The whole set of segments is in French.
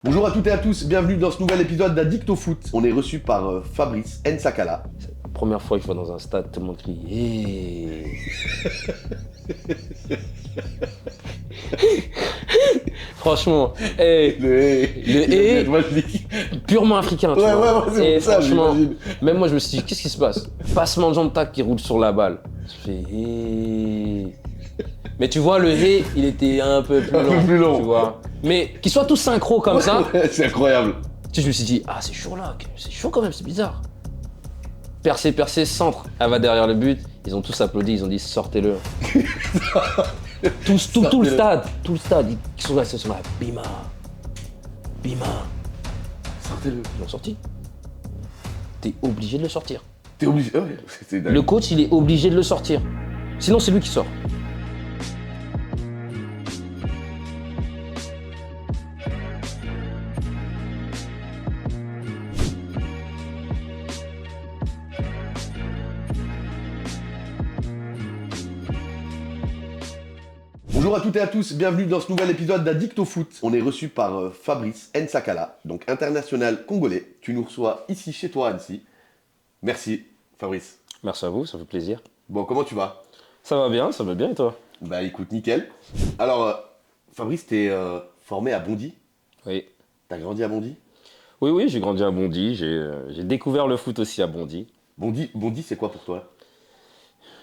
Bonjour à toutes et à tous, bienvenue dans ce nouvel épisode d'Addict au foot. On est reçu par Fabrice Nsakala. Première fois que je vais dans un stade, tout le monde crie hey. Franchement, hey, le moi je dis... purement africain, tu Ouais, vois. ouais, c'est Et pour ça, franchement, j'imagine. même moi je me suis dit, qu'est-ce qui se passe? Passement de jambe tac qui roule sur la balle. Je fais hey. Mais tu vois, le hey, il était un peu plus Un peu long. plus long. Tu vois. Mais qu'ils soient tous synchro comme ça, C'est incroyable. tu sais, je me suis dit, ah c'est chaud là, c'est chaud quand même, c'est bizarre. Percé, centre, elle va derrière le but. Ils ont tous applaudi, ils ont dit sortez-le. Tout le stade, ils sont là, Bima, Bima. Sortez-le. Ils l'ont sorti. T'es obligé de le sortir. T'es obligé. Ouais, c'est dingue. Le coach, il est obligé de le sortir. Sinon, c'est lui qui sort. Bonjour à toutes et à tous, bienvenue dans ce nouvel épisode d'Addict au foot. On est reçu par Fabrice Nsakala, donc international congolais. Tu nous reçois ici chez toi à Annecy. Merci Fabrice. Merci à vous, ça fait plaisir. Bon, comment tu vas? Ça va bien et toi? Bah écoute, nickel. Alors, Fabrice, t'es formé à Bondy. Oui. T'as grandi à Bondy? Oui, j'ai grandi à Bondy, j'ai découvert le foot aussi à Bondy. Bondy, c'est quoi pour toi?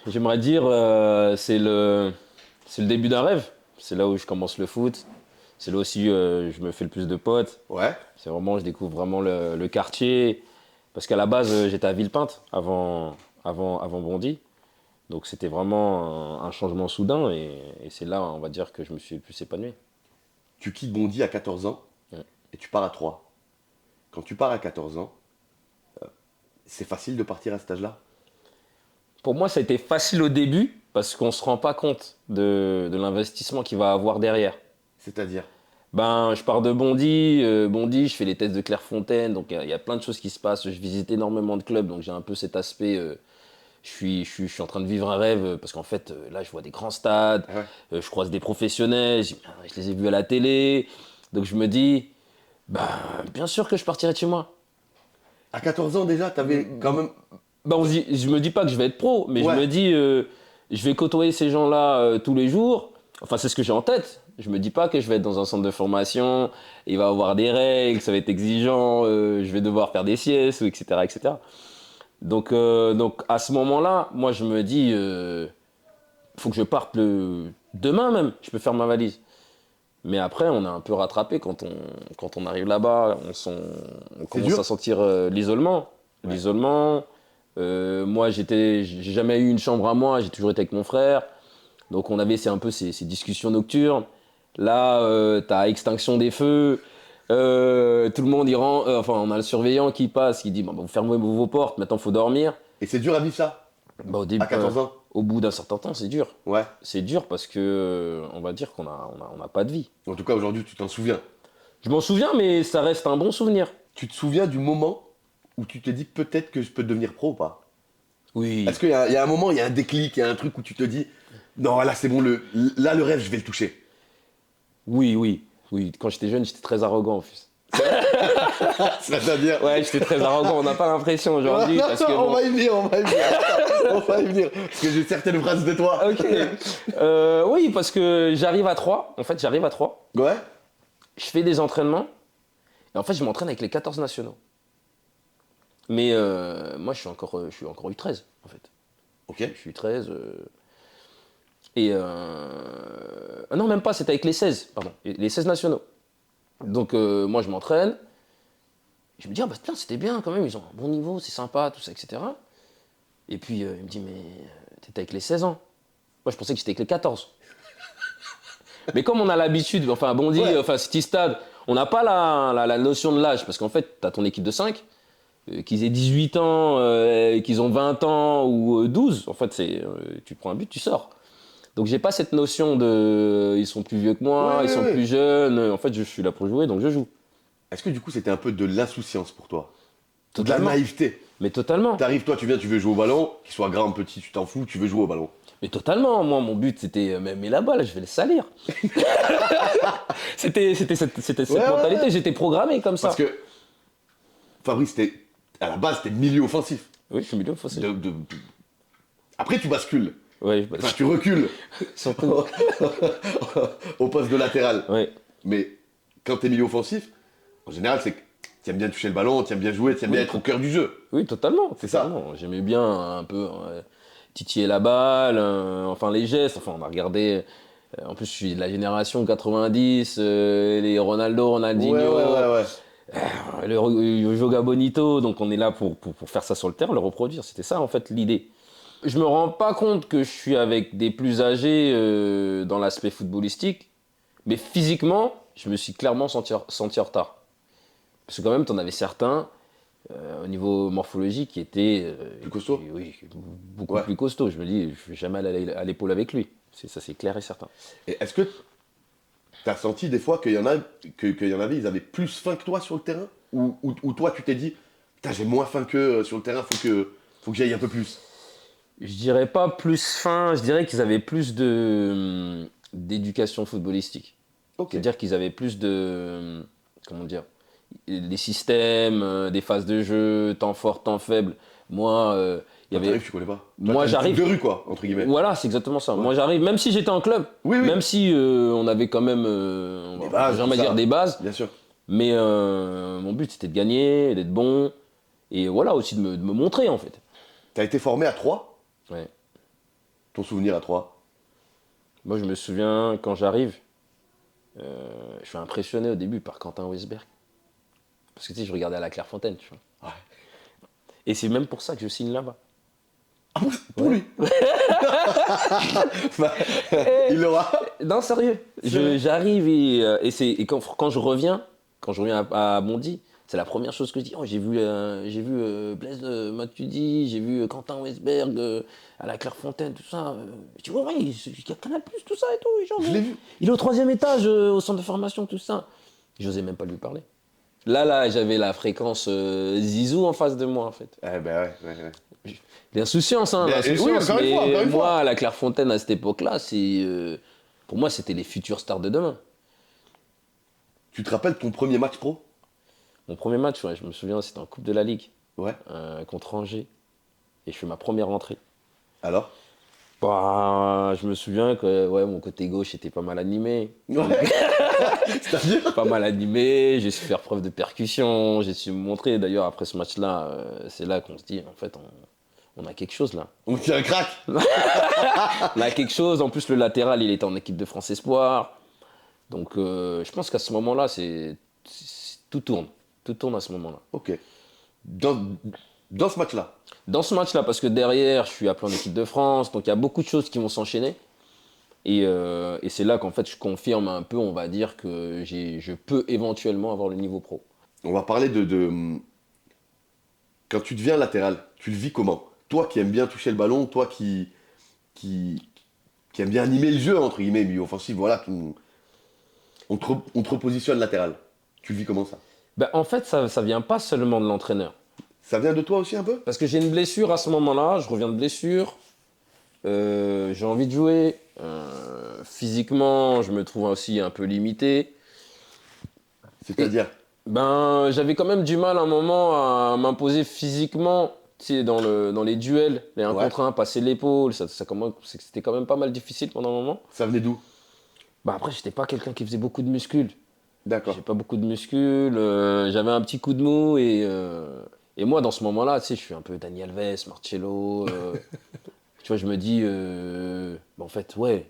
J'aimerais dire, c'est le début d'un rêve. C'est là où je commence le foot. C'est là aussi je me fais le plus de potes. Ouais. C'est vraiment, je découvre vraiment le quartier. Parce qu'à la base, j'étais à Villepinte avant Bondy. Donc c'était vraiment un changement soudain. Et c'est là, on va dire, que je me suis le plus épanoui. Tu quittes Bondy à 14 ans Ouais. et tu pars à 3. Quand tu pars à 14 ans, c'est facile de partir à cet âge-là? Pour moi, ça a été facile au début parce qu'on ne se rend pas compte de l'investissement qu'il va avoir derrière. C'est-à-dire? Ben, je pars de Bondy, je fais les tests de Clairefontaine, donc il y a plein de choses qui se passent. Je visite énormément de clubs, donc j'ai un peu cet aspect. Je suis en train de vivre un rêve parce qu'en fait, là, je vois des grands stades, Ah ouais. je croise des professionnels, je les ai vus à la télé, donc je me dis, ben, bien sûr que je partirai de chez moi. À 14 ans déjà, t'avais quand même... Ben, je me dis pas que je vais être pro, mais Ouais. je me dis, je vais côtoyer ces gens-là tous les jours. Enfin, c'est ce que j'ai en tête. Je me dis pas que je vais être dans un centre de formation, il va y avoir des règles, ça va être exigeant, je vais devoir faire des siestes, etc., etc. Donc à ce moment-là, moi je me dis, faut que je parte demain même, je peux faire ma valise. Mais après, on est un peu rattrapé quand on arrive là-bas, on commence dur. à sentir l'isolement. Ouais. L'isolement. Moi, j'ai jamais eu une chambre à moi, j'ai toujours été avec mon frère. Donc on avait un peu ces discussions nocturnes. Là, t'as extinction des feux. Tout le monde y rend. Enfin, on a le surveillant qui passe, qui dit bon, bah, vous fermez vos portes, maintenant faut dormir. Et c'est dur à vivre ça? Bah, À 14 ans? au bout d'un certain temps, c'est dur. Ouais. C'est dur parce que on va dire qu'on a pas de vie. En tout cas, aujourd'hui, tu t'en souviens. Je m'en souviens, mais ça reste un bon souvenir. Tu te souviens du moment où tu te dis peut-être que je peux devenir pro ou pas? Oui. Est-ce qu'il y a un moment, il y a un déclic, il y a un truc où tu te dis non, là c'est bon, là le rêve, je vais le toucher? Oui. Quand j'étais jeune, j'étais très arrogant en plus. C'est-à-dire... Ouais, j'étais très arrogant. On n'a pas l'impression aujourd'hui. Parce que, on bon, va y venir, on va y venir. On va y venir. Parce que j'ai certaines phrases de toi. ok. Oui, parce que j'arrive à 3. En fait, j'arrive à 3. Ouais. Je fais des entraînements. Et en fait, je m'entraîne avec les 14 nationaux. Mais moi, je suis encore U13, en fait. Ok. Je suis U13. Et ah non, même pas, c'était avec les 16, pardon. Les 16 nationaux. Donc, moi, je m'entraîne. Je me dis, ah bah putain, c'était bien quand même, ils ont un bon niveau, c'est sympa, tout ça, etc. Et puis, il me dit, mais t'étais avec les 16 ans. Moi, je pensais que j'étais avec les 14. Mais comme on a l'habitude, enfin, Bondy, Ouais. enfin, City Stade, on n'a pas la notion de l'âge, parce qu'en fait, t'as ton équipe de 5, qu'ils aient 18 ans, qu'ils ont 20 ans ou 12, en fait, tu prends un but, tu sors. Donc, j'ai pas cette notion de, ils sont plus vieux que moi, Ouais, ils sont ouais. plus jeunes, en fait, je suis là pour jouer, donc je joue. Est-ce que du coup c'était un peu de l'insouciance pour toi? De la Totalement. naïveté. Mais totalement. T'arrives, toi, tu viens, tu veux jouer au ballon, qu'il soit grand, petit, tu t'en fous, tu veux jouer au ballon. Mais totalement. Moi, mon but, c'était, mais la balle, je vais le salir. C'était cette Ouais, mentalité. ouais. J'étais programmé comme ça. Parce que Fabrice, à la base, t'es milieu offensif. Oui, je suis milieu fossé. Après, tu bascules. Oui, Enfin, tu recules surtout. au poste de latéral. Oui. Mais quand t'es milieu offensif, en général, c'est que t'aimes bien toucher le ballon, t'aimes bien jouer, t'aimes bien être au cœur du jeu. Oui, totalement. C'est ça. Totalement. J'aimais bien un peu titiller la balle, enfin les gestes. Enfin, on a regardé. En plus, je suis de la génération 90, les Ronaldo, Ronaldinho, Ouais. le Joga Bonito. Donc, on est là pour faire ça sur le terrain, le reproduire. C'était ça, en fait, l'idée. Je me rends pas compte que je suis avec des plus âgés dans l'aspect footballistique, mais physiquement, je me suis clairement senti en retard. Parce que quand même, t'en avais certains au niveau morphologique qui étaient Plus costaud. oui, beaucoup Ouais. plus costauds. Je me dis, je vais jamais aller à l'épaule avec lui. Ça, c'est clair et certain. Et est-ce que t'as senti des fois qu'il y en a, qu'il y en avait, ils avaient plus faim que toi sur le terrain, ou toi, tu t'es dit, putain, j'ai moins faim que sur le terrain, faut que j'aille un peu plus. Je dirais pas plus fin, je dirais qu'ils avaient plus d'éducation footballistique. Ok. C'est-à-dire qu'ils avaient plus de, comment dire, des systèmes, des phases de jeu, temps fort, temps faible. Moi, il y avait... T'arrives, tu connais pas. Toi, Moi, t'as le j'arrive... truc de rue, quoi, entre guillemets. Voilà, c'est exactement ça. Ouais. Moi, j'arrive, même si j'étais en club, Oui. même si on avait quand même, on Des va bases, jamais tout ça. dire des bases, Bien sûr. mais mon but, c'était de gagner, d'être bon, et voilà, aussi de me montrer, en fait. T'as été formé à 3. Ouais. Ton souvenir à 3. Moi, je me souviens, quand j'arrive, je suis impressionné au début par Quentin Weisberg. Parce que tu sais, je regardais à la Clairefontaine, tu vois. Ouais. Et c'est même pour ça que je signe là-bas. Pour lui. Bah, il aura. Non, sérieux. J'arrive et quand je reviens à Bondy, c'est la première chose que je dis. Oh, j'ai vu Blaise Matuidi, j'ai vu Quentin Weisberg à la Clairefontaine, tout ça. Je dis, ouais, il y a Canal+, tout ça et tout. Genre, Je l'ai vu. Il est au 3e étage, au centre de formation, tout ça. J'osais même pas lui parler. Là, j'avais la fréquence Zizou en face de moi, en fait. Eh ben ouais. L'insouciance, hein, Mais, l'insouciance. oui, encore une Mais fois, encore une moi, fois. à la Clairefontaine, à cette époque-là, pour moi, c'était les futurs stars de demain. Tu te rappelles ton premier match pro? Mon premier match, ouais, je me souviens, c'était en Coupe de la Ligue Ouais. contre Angers. Et je fais ma première entrée. Alors? Bah, je me souviens que ouais, mon côté gauche était pas mal animé. Ouais. C'est-à-dire? Pas mal animé, j'ai su faire preuve de percussion, j'ai su me montrer. D'ailleurs, après ce match-là, c'est là qu'on se dit, en fait, on a quelque chose là. On tient un crack. On a quelque chose. En plus, le latéral, il était en équipe de France Espoir. Donc, je pense qu'à ce moment-là, tout tourne. Tout tourne à ce moment-là. Ok. Dans ce match-là. Dans ce match-là, parce que derrière, je suis appelé en équipe de France. Donc, il y a beaucoup de choses qui vont s'enchaîner. Et c'est là qu'en fait, je confirme un peu, on va dire, que je peux éventuellement avoir le niveau pro. On va parler de. Quand tu deviens latéral, tu le vis comment? Toi qui aimes bien toucher le ballon, toi qui aime bien animer le jeu, entre guillemets, milieu offensif, voilà, on te repositionne latéral. Tu le vis comment ça? Ben, en fait, ça vient pas seulement de l'entraîneur. Ça vient de toi aussi un peu? Parce que j'ai une blessure à ce moment-là, je reviens de blessure, j'ai envie de jouer. Physiquement, je me trouve aussi un peu limité. C'est-à-dire? Ben, j'avais quand même du mal à un moment à m'imposer physiquement, tu sais, dans les duels, les 1 Ouais. contre 1, passer l'épaule, c'était quand même pas mal difficile pendant un moment. Ça venait d'où? Ben, après, j'étais pas quelqu'un qui faisait beaucoup de muscles. D'accord. J'ai pas beaucoup de muscles, j'avais un petit coup de mou et moi dans ce moment-là, tu sais, je suis un peu Dani Alves, Marcelo, tu vois, je me dis, ben, en fait, ouais,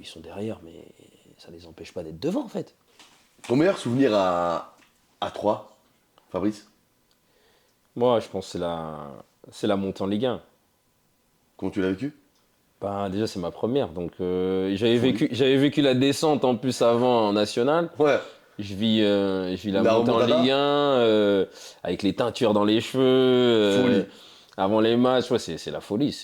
ils sont derrière, mais ça les empêche pas d'être devant en fait. Ton meilleur souvenir à 3, Fabrice? Moi, je pense que c'est la montée en Ligue 1. Comment tu l'as vécu? Ben, déjà, c'est ma première, donc j'avais vécu la descente en plus avant en National. Ouais. Je vis la La montée en remontada. Ligue 1 avec les teintures dans les cheveux. Folie. Avant les matchs, ouais, c'est la folie.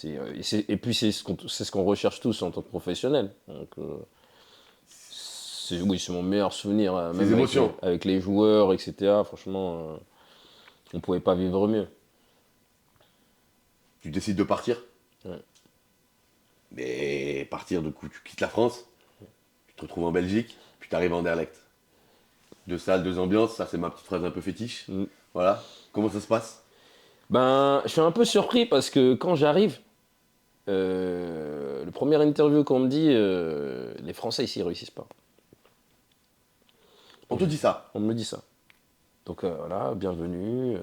Et puis c'est ce qu'on recherche tous en tant que professionnel. Donc, oui, c'est mon meilleur souvenir, même émotions. avec les joueurs, etc. Franchement, On pouvait pas vivre mieux. Tu décides de partir. Ouais. Mais partir, du coup, tu quittes la France, tu te retrouves en Belgique, puis tu arrives en Anderlecht. 2 salles, 2 ambiances, ça c'est ma petite phrase un peu fétiche. Mm. Voilà. Comment ça se passe? Ben, je suis un peu surpris parce que quand j'arrive, le premier interview qu'on me dit, les Français ici ils réussissent pas. On te dit ça. On me dit ça. Donc voilà, bienvenue,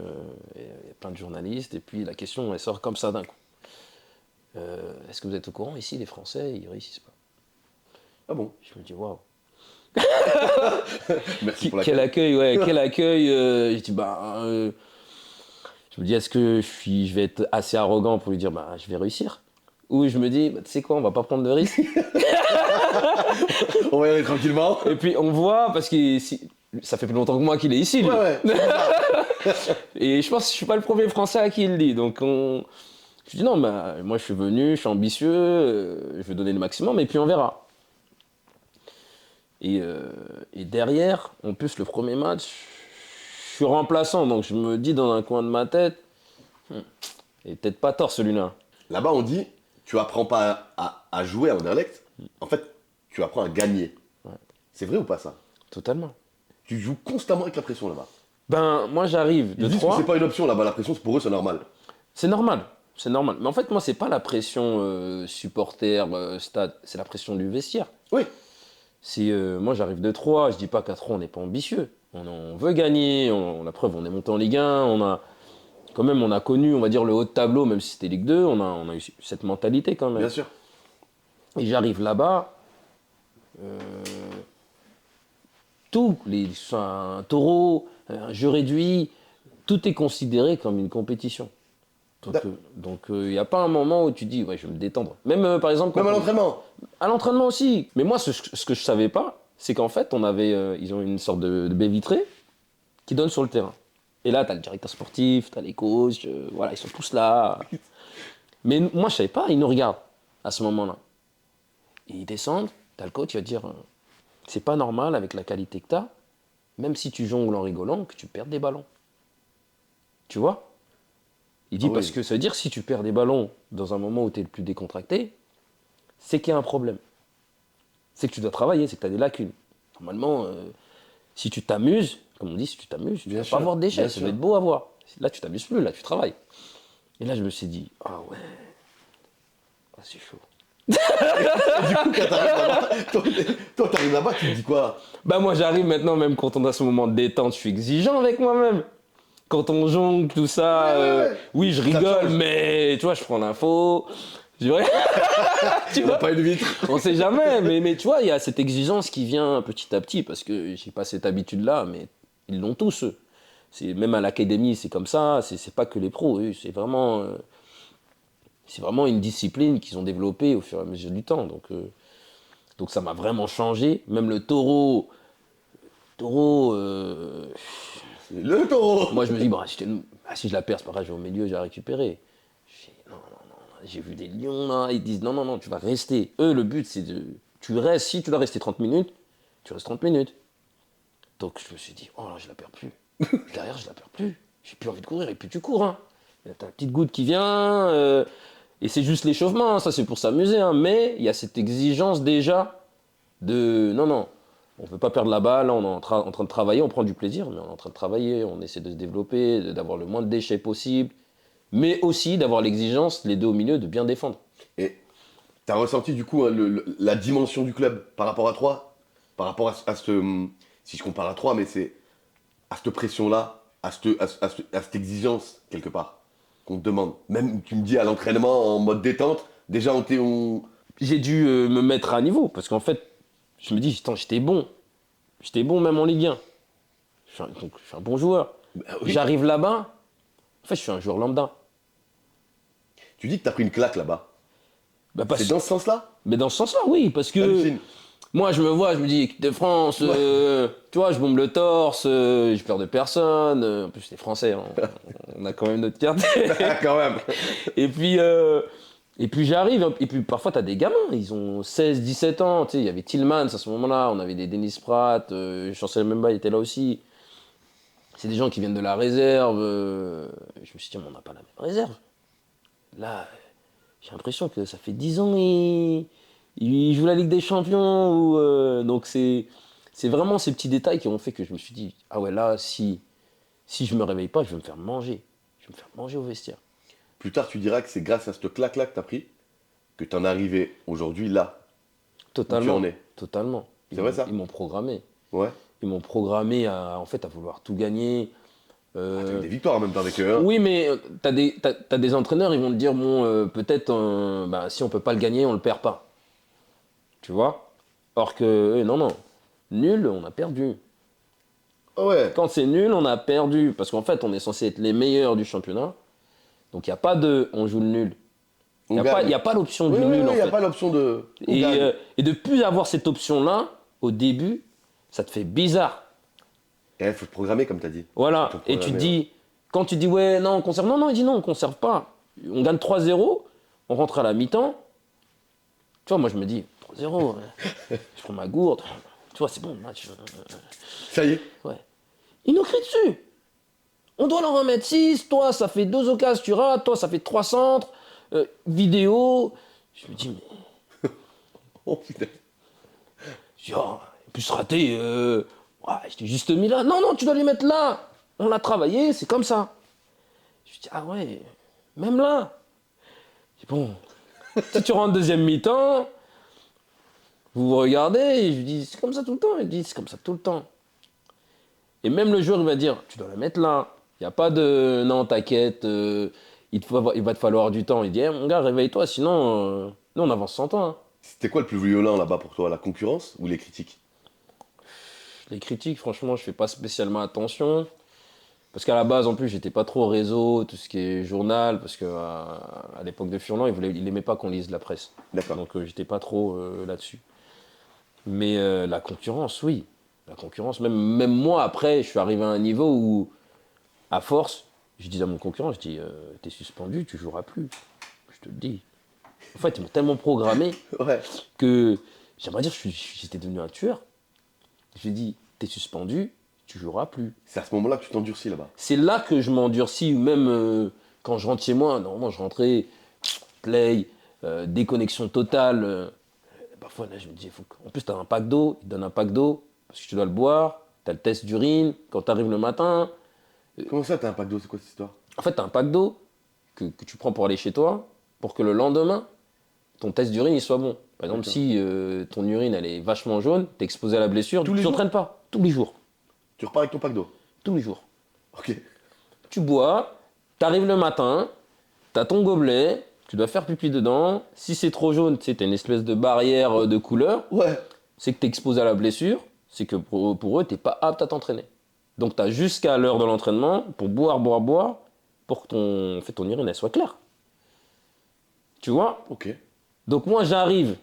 il y a plein de journalistes, et puis la question elle sort comme ça d'un coup. Est-ce que vous êtes au courant ici, les Français ils réussissent pas? Ah bon? Je me dis waouh. Merci pour la Quel accueil, ouais, quel accueil. Je dis bah, je me dis est-ce que je vais être assez arrogant pour lui dire bah je vais réussir? Ou je me dis bah, tu sais quoi, on va pas prendre de risque. On va y aller tranquillement. Et puis on voit parce que ça fait plus longtemps que moi qu'il est ici. Lui. Ouais. Et je pense que je suis pas le premier Français à qui il le dit. Donc je dis non, bah, moi je suis venu, je suis ambitieux, je vais donner le maximum et puis on verra. Et derrière, en plus le premier match, je suis remplaçant, donc je me dis dans un coin de ma tête, il est peut-être pas tort celui-là. Là-bas, on dit, tu apprends pas à jouer à Anderlecht. En fait, tu apprends à gagner. Ouais. C'est vrai ou pas ça? Totalement. Tu joues constamment avec la pression là-bas. Ben moi j'arrive Ils de disent que 3. c'est pas une option là-bas, la pression, pour eux, c'est normal. C'est normal, c'est normal. Mais en fait moi c'est pas la pression supporter, stade, c'est la pression du vestiaire. Oui. Si moi j'arrive de 3, je dis pas qu'à 3 on n'est pas ambitieux. On veut gagner, la preuve on est monté en Ligue 1, on a connu on va dire le haut de tableau, même si c'était Ligue 2, on a eu cette mentalité quand même. Bien sûr. Et j'arrive là-bas, un taureau, un jeu réduit, tout est considéré comme une compétition. Donc il n'y a pas un moment où tu dis ouais je vais me détendre. Même par exemple Même à l'entraînement. à l'entraînement aussi. Mais moi, ce que je savais pas, c'est qu'en fait, ils ont une sorte de baie vitrée qui donne sur le terrain. Et là, tu as le directeur sportif, tu as les coachs, voilà, ils sont tous là. Mais moi, je savais pas, ils nous regardent à ce moment-là. Et ils descendent, tu as le coach qui va te dire c'est pas normal avec la qualité que tu as, même si tu jongles en rigolant, que tu perds des ballons. Tu vois? Il dit Ah oui. parce que ça veut dire que si tu perds des ballons dans un moment où tu es le plus décontracté, c'est qu'il y a un problème. C'est que tu dois travailler, c'est que tu as des lacunes. Normalement, si tu t'amuses, comme on dit, si tu t'amuses, tu ne vas pas avoir de déchets, ça doit être beau à voir. Là, tu t'amuses plus, là, tu travailles. Et là, je me suis dit, ah ouais, ah, c'est chaud. Du coup, quand t'arrives là-bas, toi, t'arrives là-bas, tu te dis quoi? Bah moi, j'arrive maintenant, même quand on a ce moment de détente, je suis exigeant avec moi-même. Quand on jongle, tout ça, Ouais. oui, je Ça rigole, change. mais tu vois, je prends l'info. Tu vois, tu On vois n'a pas une vitre. on sait jamais, mais tu vois, il y a cette exigence qui vient petit à petit, parce que j'ai pas cette habitude-là, mais ils l'ont tous, eux. Même à l'académie, c'est comme ça, c'est pas que les pros, eux, c'est vraiment une discipline qu'ils ont développée au fur et à mesure du temps. Donc ça m'a vraiment changé. Même le taureau, Le taureau. moi je me dis, bon, si je la perds, c'est pas grave, je vais au milieu, je vais la récupérer. Non, j'ai vu des lions là, ils disent non, tu vas rester. Eux, le but c'est tu restes, si tu dois rester 30 minutes, tu restes 30 minutes. Donc je me suis dit, oh là, je la perds plus. Derrière, je la perds plus. J'ai plus envie de courir, et puis tu cours. Hein. T'as une petite goutte qui vient, et c'est juste l'échauffement, hein, ça c'est pour s'amuser. Hein, mais il y a cette exigence déjà de non, on ne peut pas perdre la balle, on est en train de travailler, on prend du plaisir, mais on est en train de travailler, on essaie de se développer, d'avoir le moins de déchets possible. Mais aussi d'avoir l'exigence, les deux au milieu, de bien défendre. Et t'as ressenti du coup hein, la dimension du club par rapport à Troyes, par rapport à ce, si je compare à Troyes, mais c'est à cette pression-là, à cette exigence quelque part qu'on te demande. Même tu me dis à l'entraînement en mode détente, déjà J'ai dû me mettre à niveau, parce qu'en fait, je me dis, putain, j'étais bon même en Ligue 1. Donc, je suis un bon joueur. Bah oui. J'arrive là-bas, en fait, je suis un joueur lambda. Tu dis que t'as pris une claque là-bas. Bah, parce- C'est dans ce sens-là? Mais dans ce sens-là, oui, parce que T'hallucines. moi, je me dis, équipe de France, tu vois, je bombe le torse, je perds de personne. En plus, c'est français, hein, on a quand même notre fierté. Quand même. Et puis j'arrive, et puis parfois t'as des gamins, ils ont 16, 17 ans, tu sais, il y avait Tillmans à ce moment-là, on avait des Dennis Pratt, Chancel Mbemba il était là aussi. C'est des gens qui viennent de la réserve. Je me suis dit, mais on n'a pas la même réserve. Là, j'ai l'impression que ça fait 10 ans il joue la Ligue des Champions. Donc c'est vraiment ces petits détails qui ont fait que je me suis dit, ah ouais, là, si je me réveille pas, je vais me faire manger. Je vais me faire manger au vestiaire. Plus tard, tu diras que c'est grâce à cette claque-là que tu as pris que tu en es arrivé aujourd'hui là où tu Totalement. en es. Totalement. C'est vrai ça? Ils m'ont programmé. Ouais. Ils m'ont programmé à vouloir tout gagner. Ah, t'as eu des victoires en même temps avec eux. Hein. Oui, mais t'as des entraîneurs, ils vont te dire, bon, peut-être, bah, si on peut pas le gagner, on le perd pas. Tu vois? Or que, non, non. Nul, on a perdu. Ah ouais. Quand c'est nul, on a perdu. Parce qu'en fait, on est censé être les meilleurs du championnat. Donc, il n'y a pas de on joue le nul. Il On n'y gagne. a pas l'option Oui, du oui, nul, oui, en il n'y a fait. pas l'option de. On Et, gagne. et de plus avoir cette option-là, au début, ça te fait bizarre. Et il faut te programmer comme tu as dit. Voilà. Faut te Et tu te programmer, dis, quand tu dis, ouais, non, on conserve. Non, non, il dit non, on conserve pas. On gagne 3-0, on rentre à la mi-temps. Tu vois, moi, je me dis, 3-0, je prends ma gourde. Tu vois, c'est bon, le match. Ça y est. Ouais. Ils nous crient dessus. On doit leur en mettre 6. Toi, ça fait 2 occasions, tu rates. Toi, ça fait 3 centres. Vidéo. Je me dis, mais. Oh putain. Je dis, oh, plus raté. Ouais, je t'ai juste mis là. Non, non, tu dois les mettre là. On l'a travaillé, c'est comme ça. Je dis, ah ouais, même là. Je dis, bon, si tu rentres deuxième mi-temps, vous vous regardez, et je lui dis, c'est comme ça tout le temps. Il dit, c'est comme ça tout le temps. Et même le joueur, il va dire, tu dois la mettre là. Il n'y a pas de, non, t'inquiète, il va te falloir du temps. Il dit, mon gars, réveille-toi, sinon, nous, on avance sans toi. Hein. C'était quoi le plus violent là-bas pour toi? La concurrence ou les critiques? Les critiques, franchement, je fais pas spécialement attention. Parce qu'à la base, en plus, j'étais pas trop réseau, tout ce qui est journal, parce qu'à l'époque de Furlan, il aimait pas qu'on lise la presse. D'accord. Donc, j'étais pas trop là-dessus. Mais la concurrence, oui. La concurrence, même moi, après, je suis arrivé à un niveau où, à force, je dis à mon concurrent, je dis, t'es suspendu, tu joueras plus. Je te le dis. En fait, ils m'ont tellement programmé Ouais. que, j'aimerais dire, j'étais devenu un tueur. Je lui ai dit, t'es suspendu, tu joueras plus. C'est à ce moment-là que tu t'endurcis là-bas. C'est là que je m'endurcis, ou même quand je rentre chez moi, normalement je rentrais, play, déconnexion totale. Parfois là je me dis, en plus tu as un pack d'eau, ils te donnent un pack d'eau, parce que tu dois le boire, tu as le test d'urine, quand tu arrives le matin. Comment ça, t'as un pack d'eau? C'est quoi cette histoire? En fait tu as un pack d'eau que tu prends pour aller chez toi, pour que le lendemain, ton test d'urine il soit bon. Par exemple, D'accord. si ton urine elle est vachement jaune, tu es exposé à la blessure, Tous tu les jours t'entraînes pas, tous les jours. Tu repars avec ton pack d'eau. Tous les jours. Ok. Tu bois, t'arrives le matin, t'as ton gobelet, tu dois faire pipi dedans. Si c'est trop jaune, tu sais, t'as une espèce de barrière de couleur, Ouais. c'est que t'es exposé à la blessure, c'est que pour eux, t'es pas apte à t'entraîner. Donc t'as jusqu'à l'heure de l'entraînement pour boire, pour que ton urine elle soit claire. Tu vois? Ok. Donc moi j'arrive,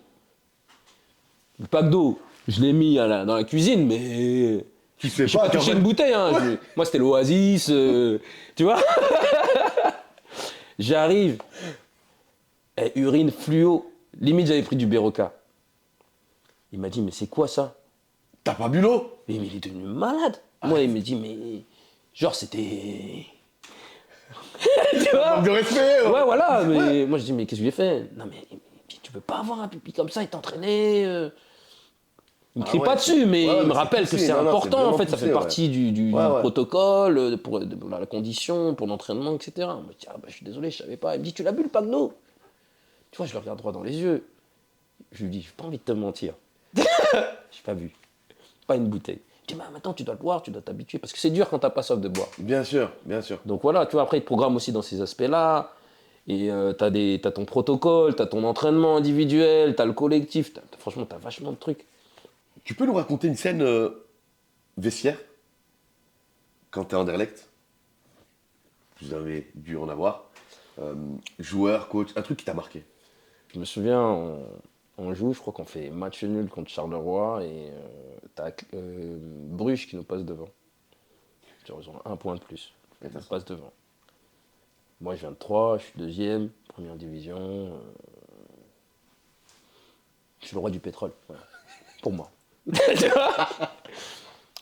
le pack d'eau, je l'ai mis dans la cuisine, mais Tu sais j'ai pas, pas touché une bouteille. Hein. Moi c'était l'Oasis, tu vois? J'arrive, urine fluo, limite j'avais pris du Béroca. Il m'a dit, mais c'est quoi ça? T'as pas bu l'eau? Mais il est devenu malade. Moi, il me dit, mais genre c'était. Tu vois? Manque de respect. Ouais, voilà. Mais moi je dis, mais qu'est-ce que j'ai fait? Non, mais tu peux pas avoir un pipi comme ça et t'entraîner. Il me crie ouais, pas dessus, mais ouais, il me mais c'est rappelle que poussé, c'est non, non, c'est important, en vraiment fait, ça poussé, fait partie du Ouais, ouais. protocole, pour la condition, pour l'entraînement, etc. On me dit, ah bah je suis désolé, je savais pas. Il me dit, tu l'as bu le pack d'eau? Tu vois, je le regarde droit dans les yeux. Je lui dis, j'ai pas envie de te mentir. J'ai pas bu. Pas une bouteille. Il dit, bah maintenant tu dois le boire, tu dois t'habituer, parce que c'est dur quand t'as pas soif de boire. Bien sûr, bien sûr. Donc voilà, tu vois, après, il te programme aussi dans ces aspects-là. Et t'as ton protocole, t'as ton entraînement individuel, t'as le collectif. Franchement, t'as vachement de trucs. Tu peux nous raconter une scène vestiaire quand t'es Anderlecht? Vous avez dû en avoir. Joueur, coach, un truc qui t'a marqué. Je me souviens, on joue, je crois qu'on fait match nul contre Charleroi et t'as Bruges qui nous passe devant. Genre, ils ont un point de plus. Ils nous passent devant. Moi, je viens de 3, je suis deuxième, première division. Je suis le roi du pétrole, voilà. Pour moi.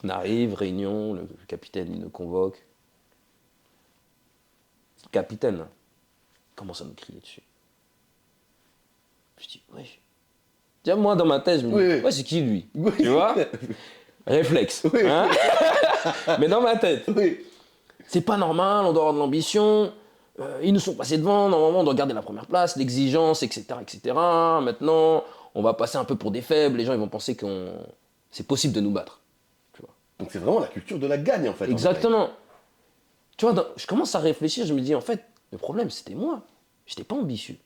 On arrive, réunion, le capitaine il nous convoque. Le capitaine, là, il commence à nous crier dessus. Je dis, ouais. Tiens, moi, dans ma tête, je me dis, Oui, oui. ouais, c'est qui lui? Oui. Tu vois? Réflexe. Oui. Hein. Mais dans ma tête, Oui. c'est pas normal, on doit avoir de l'ambition. Ils nous sont passés devant, normalement, on doit garder la première place, l'exigence, etc., etc. Maintenant, on va passer un peu pour des faibles, les gens ils vont penser qu'on c'est possible de nous battre. Tu vois. Donc c'est vraiment la culture de la gagne en fait. Exactement. Tu vois, je commence à réfléchir, je me dis, en fait, le problème, c'était moi. J'étais pas ambitieux.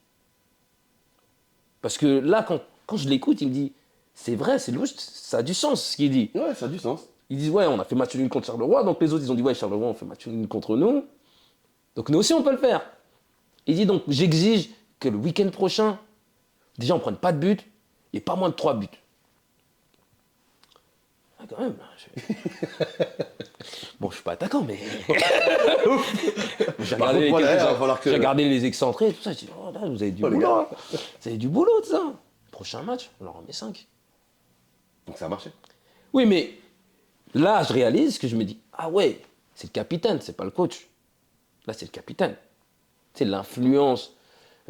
Parce que là, quand je l'écoute, il me dit, c'est vrai, c'est logique, ça a du sens ce qu'il dit. Ouais, ça a du sens. Ils disent, ouais, on a fait match nul contre Charleroi, donc les autres, ils ont dit, ouais, Charleroi, on fait match nul contre nous. Donc nous aussi, on peut le faire. Il dit, donc, j'exige que le week-end prochain, déjà, on prenne pas de but et pas moins de 3 buts. Ah, quand même. Bon, je suis pas attaquant, mais. J'ai Par contre, voilà, il va falloir que- regardé les excentrés et tout ça. Je dis, oh là, vous avez du Oh, les boulot. gars. Hein. Vous avez du boulot, tout ça. Prochain match, on leur en met 5. Donc ça a marché. Oui, mais là, je réalise que je me dis, ah ouais, c'est le capitaine, c'est pas le coach. Là, c'est le capitaine. C'est l'influence.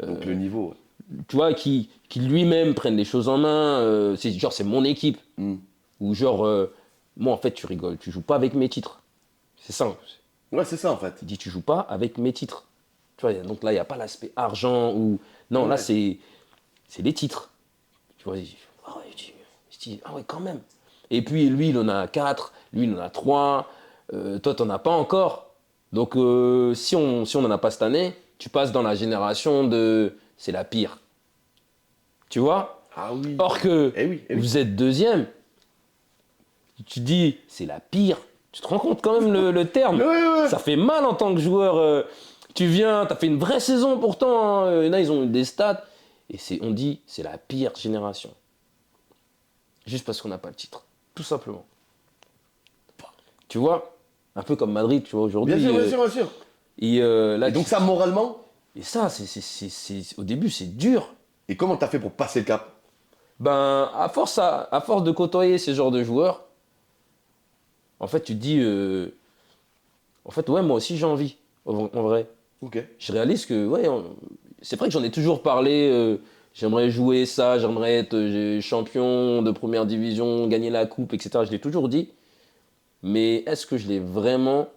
Donc le niveau. Tu vois, qui lui-même prenne les choses en main. C'est mon équipe. Mm. Ou genre, moi, en fait, tu rigoles, tu joues pas avec mes titres. C'est ça. Ouais, c'est ça en fait. Il dit, tu joues pas avec mes titres. Tu vois, donc là, il n'y a pas l'aspect argent ou. Non, Ouais. là, c'est les titres. Tu vois, il dit, ah ouais, je dis, ah ouais, quand même. Et puis, lui, il en a 4, lui, il en a 3. Toi, tu n'en as pas encore. Donc, si on n'en a pas cette année, tu passes dans la génération de. C'est la pire. Tu vois? Ah oui. Or que Eh oui, eh oui. vous êtes deuxième, tu dis c'est la pire. Tu te rends compte quand même le terme? Ouais. Ça fait mal en tant que joueur. Tu viens, tu as fait une vraie saison pourtant. Hein. Il y en a, ils ont eu des stats. Et on dit c'est la pire génération. Juste parce qu'on n'a pas le titre. Tout simplement. Tu vois? Un peu comme Madrid, tu vois, aujourd'hui. Bien sûr, bien sûr. Là, Et donc ça, moralement, Et ça, au début, c'est dur. et comment t'as fait pour passer le cap? Ben, à force de côtoyer ces genres de joueurs, en fait, tu te dis, en fait, ouais, moi aussi j'ai envie, en vrai. Ok. Je réalise que, ouais, c'est vrai que j'en ai toujours parlé, j'aimerais jouer ça, j'aimerais être champion de première division, gagner la coupe, etc. Je l'ai toujours dit. Mais est-ce que j'ai vraiment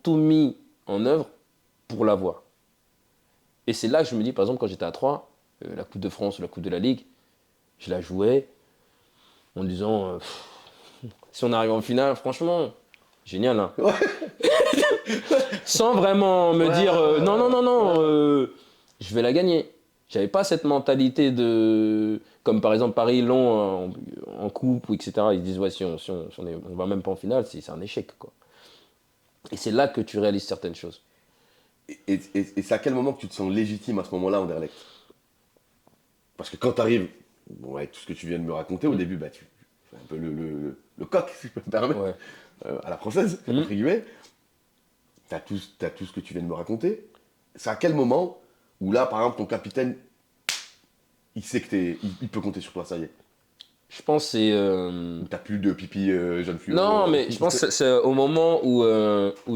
tout mis en œuvre pour l'avoir? Et c'est là que je me dis, par exemple, quand j'étais à 3, la Coupe de France ou la Coupe de la Ligue, je la jouais en me disant, si on arrive en finale, franchement, génial. Hein. Ouais. Sans vraiment me dire, non, je vais la gagner. J'avais pas cette mentalité de, comme par exemple Paris l'ont en coupe ou etc. Ils se disent, ouais, si on va même pas en finale, c'est un échec, quoi. Et c'est là que tu réalises certaines choses. Et c'est à quel moment que tu te sens légitime à ce moment-là, Anderlecht? Parce que quand t'arrives, bon, avec tout ce que tu viens de me raconter, au début, bah, tu fais un peu le coq, si je peux me permettre, Ouais. à la française, Mhm. entre guillemets. T'as tout ce que tu viens de me raconter. C'est à quel moment où là, par exemple, ton capitaine, il sait que il peut compter sur toi, ça y est. Je pense que c'est... Ou t'as plus de pipi jeune fille. Non, mais je pense que c'est au moment où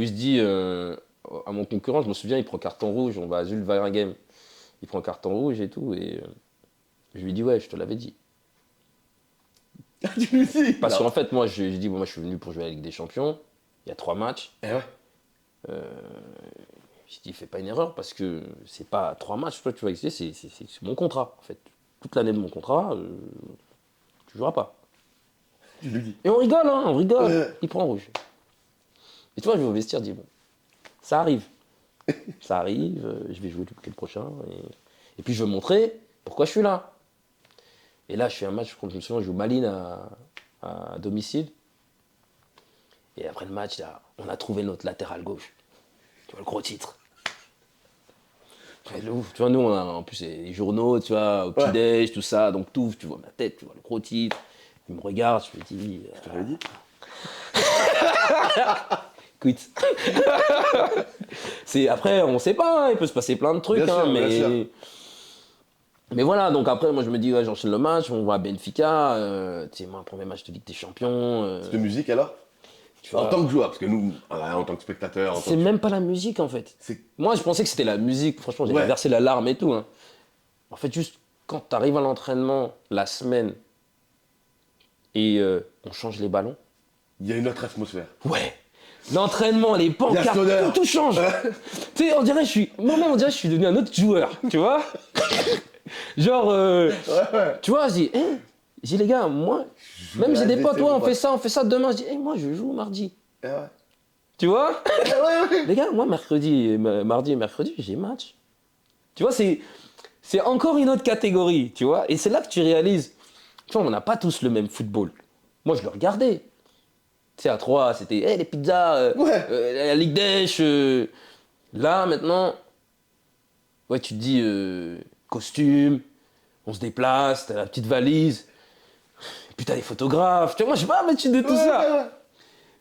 il se dit à mon concurrent, je me souviens, il prend carton rouge, on va à Jules Varinghem. Il prend carton rouge et tout, et je lui dis, ouais, je te l'avais dit. Tu lui dis. Parce Non. qu'en fait, moi, je dis, bon, moi, je suis venu pour jouer à la Ligue des Champions, il y a 3 matchs. Eh ouais. Je dis, fais pas une erreur, parce que c'est pas 3 matchs, toi, tu vas exister, c'est mon contrat, en fait. Toute l'année de mon contrat, tu joueras pas. Tu lui dis. Et on rigole, hein, on rigole. Ouais. Il prend rouge. Et tu vois, je vais au vestiaire, je dis, bon, ça arrive. Ça arrive, je vais jouer le week-end prochain. Et puis je veux montrer pourquoi je suis là. Et là, je fais un match, contre, je me souviens, je joue Malines à domicile. Et après le match, là, on a trouvé notre latéral gauche. Tu vois, le gros titre. Tu vois, nous, on a en plus les journaux, tu vois, au petit-déj, tout ça. Donc, tout, tu vois ma tête, tu vois le gros titre. Il me regarde, je me dis... Je te l'avais dit. Quit. Après, on sait pas, hein, il peut se passer plein de trucs, Bien sûr, hein, bien sûr. mais Mais voilà, donc après, moi je me dis, ouais, j'enchaîne le match, on va à Benfica, tu sais, moi, premier match de Ligue des Champions. De musique alors? Tu En vois, tant que joueur, parce que nous, voilà, en tant que spectateur, en tant c'est que... même pas la musique en fait. C'est... Moi je pensais que c'était la musique, franchement, j'avais Ouais, versé la larme et tout. Hein. En fait, juste quand t'arrives à l'entraînement la semaine et on change les ballons, il y a une autre atmosphère. ouais, l'entraînement, les Il y a pancartes, cette odeur. tout change. Tu sais, on dirait, moi-même, on dirait que je suis devenu un autre joueur, tu vois. Genre, Ouais. tu vois, je dis, les gars, moi, même j'ai des potes, ouais, on fait ça demain. Je dis, moi, je joue mardi. Eh ouais. Tu vois? Ouais. Les gars, moi, mardi et mercredi, j'ai match. Tu vois, c'est encore une autre catégorie, tu vois. Et c'est là que tu réalises, tu vois, on n'a pas tous le même football. Moi, je le regardais. Tu sais, à 3, c'était les pizzas, Ouais. la Ligue des Là, maintenant, ouais, tu te dis costume, on se déplace, t'as la petite valise, et puis t'as les photographes. Tu vois, moi, je sais pas l'habitude de tout ça. Ouais.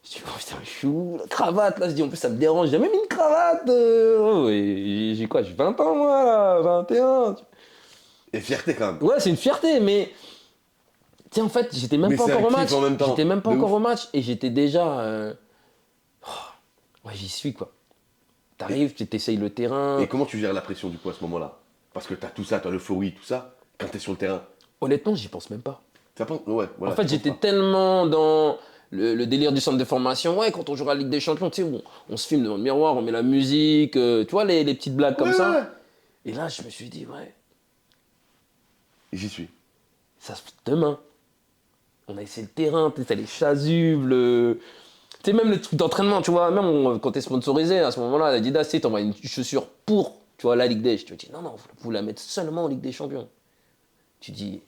Je dis, oh putain, je suis où? La cravate, là, je dis, en plus, ça me dérange. J'ai même une cravate. Oh, et j'ai quoi? J'ai 20 ans, moi, là, 21. Et fierté quand même. Ouais, c'est une fierté, mais. Tu sais, en fait, j'étais même Mais pas c'est encore un au match. kiff en même temps. J'étais même pas De encore ouf. au match et j'étais déjà. Ouais, j'y suis, quoi. T'arrives, tu t'essayes le terrain. Et comment tu gères la pression du coup à ce moment-là? Parce que t'as tout ça, t'as l'euphorie, tout ça, quand t'es sur le terrain. Honnêtement, j'y pense même pas. Ça pense... Ouais, voilà, En fait, tu penses j'étais pas. tellement dans le délire du centre de formation. Ouais, quand on jouera à la Ligue des Champions, tu sais, on se filme devant le miroir, on met la musique, tu vois, les petites blagues comme Ouais. ça. Et là, je me suis dit, ouais, J'y suis. ça se fait demain. On a essayé le terrain, t'as les chasubles, tu sais, même les trucs d'entraînement, tu vois, même quand t'es sponsorisé, à ce moment-là, Adidas, tu sais, t'envoies une chaussure pour, tu vois, la Ligue des. Tu te dis, non, vous la mettre seulement en Ligue des Champions. Tu dis,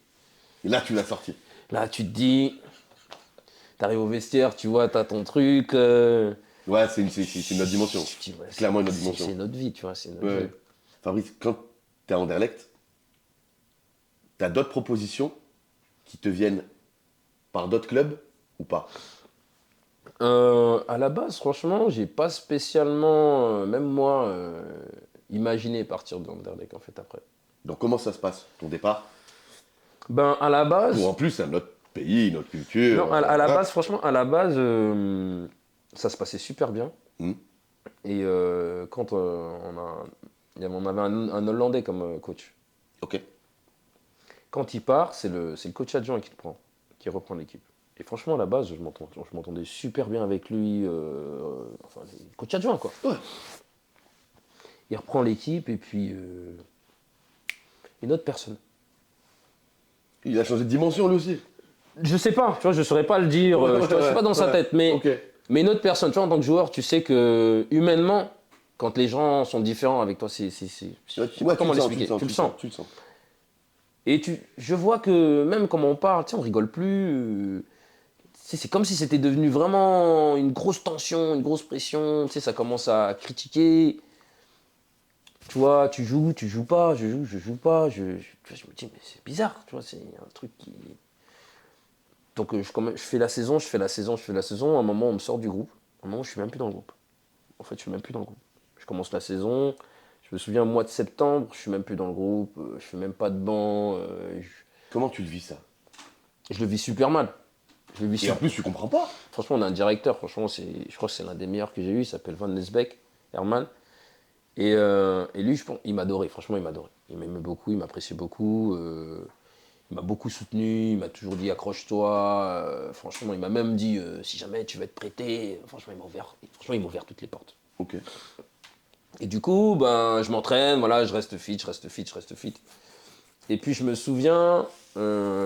Et là, tu l'as sorti. là, tu te dis, t'arrives au vestiaire, tu vois, t'as ton truc. Ouais, c'est une autre dimension. Tu dis, ouais, Clairement une autre dimension. c'est notre vie, tu vois, c'est notre Ouais. vie. Fabrice, quand t'es à Anderlecht, t'as d'autres propositions qui te viennent par d'autres clubs ou pas? À la base, franchement, j'ai pas spécialement, même moi, imaginé partir d'Anderlecht en fait après. Donc comment ça se passe, ton départ? Ben, à la Ou base, en plus, c'est un autre pays, une autre culture. non, à la Hein. base, franchement, à la base, ça se passait super bien. Hmm. Et quand on avait un Hollandais comme coach. Ok. Quand il part, c'est le coach adjoint qui le prend, qui reprend l'équipe. Et franchement, à la base, je m'entendais super bien avec lui, enfin, le coach adjoint, quoi. Ouais. Il reprend l'équipe et puis une autre personne. Il a changé de dimension lui aussi. Je sais pas, tu vois, je saurais pas le dire, je suis pas dans sa tête, mais, Ok. mais une autre personne, tu vois, en tant que joueur, tu sais que humainement, quand les gens sont différents avec toi, je sais pas comment l'expliquer, tu le sens. Tu le sens. Et je vois que même comme on parle, tu sais, on rigole plus. C'est comme si c'était devenu vraiment une grosse tension, une grosse pression. Tu sais, ça commence à critiquer. Tu vois, tu joues pas, je joue pas. Tu vois, je me dis, mais c'est bizarre, tu vois, c'est un truc qui. Donc je fais la saison. À un moment, on me sort du groupe. À un moment, je suis même plus dans le groupe. En fait, je suis même plus dans le groupe. Je commence la saison. Je me souviens, mois de septembre, je suis même plus dans le groupe. Je fais même pas de banc. Comment tu le vis ça? Je le vis super mal. Je le vis Et en super. plus, tu comprends pas. Franchement, on a un directeur. Franchement, je crois que c'est l'un des meilleurs que j'ai eu. Il s'appelle Van Lesbeck, Herman. Et lui, je pense, il m'adorait. Franchement, il m'adorait. Il m'aimait beaucoup, il m'appréciait beaucoup. Il m'a beaucoup soutenu. Il m'a toujours dit accroche-toi. Franchement, il m'a même dit si jamais tu veux être prêté. Franchement, il m'a ouvert toutes les portes. Ok. Et du coup, ben, je m'entraîne. Voilà, je reste fit. Et puis, je me souviens,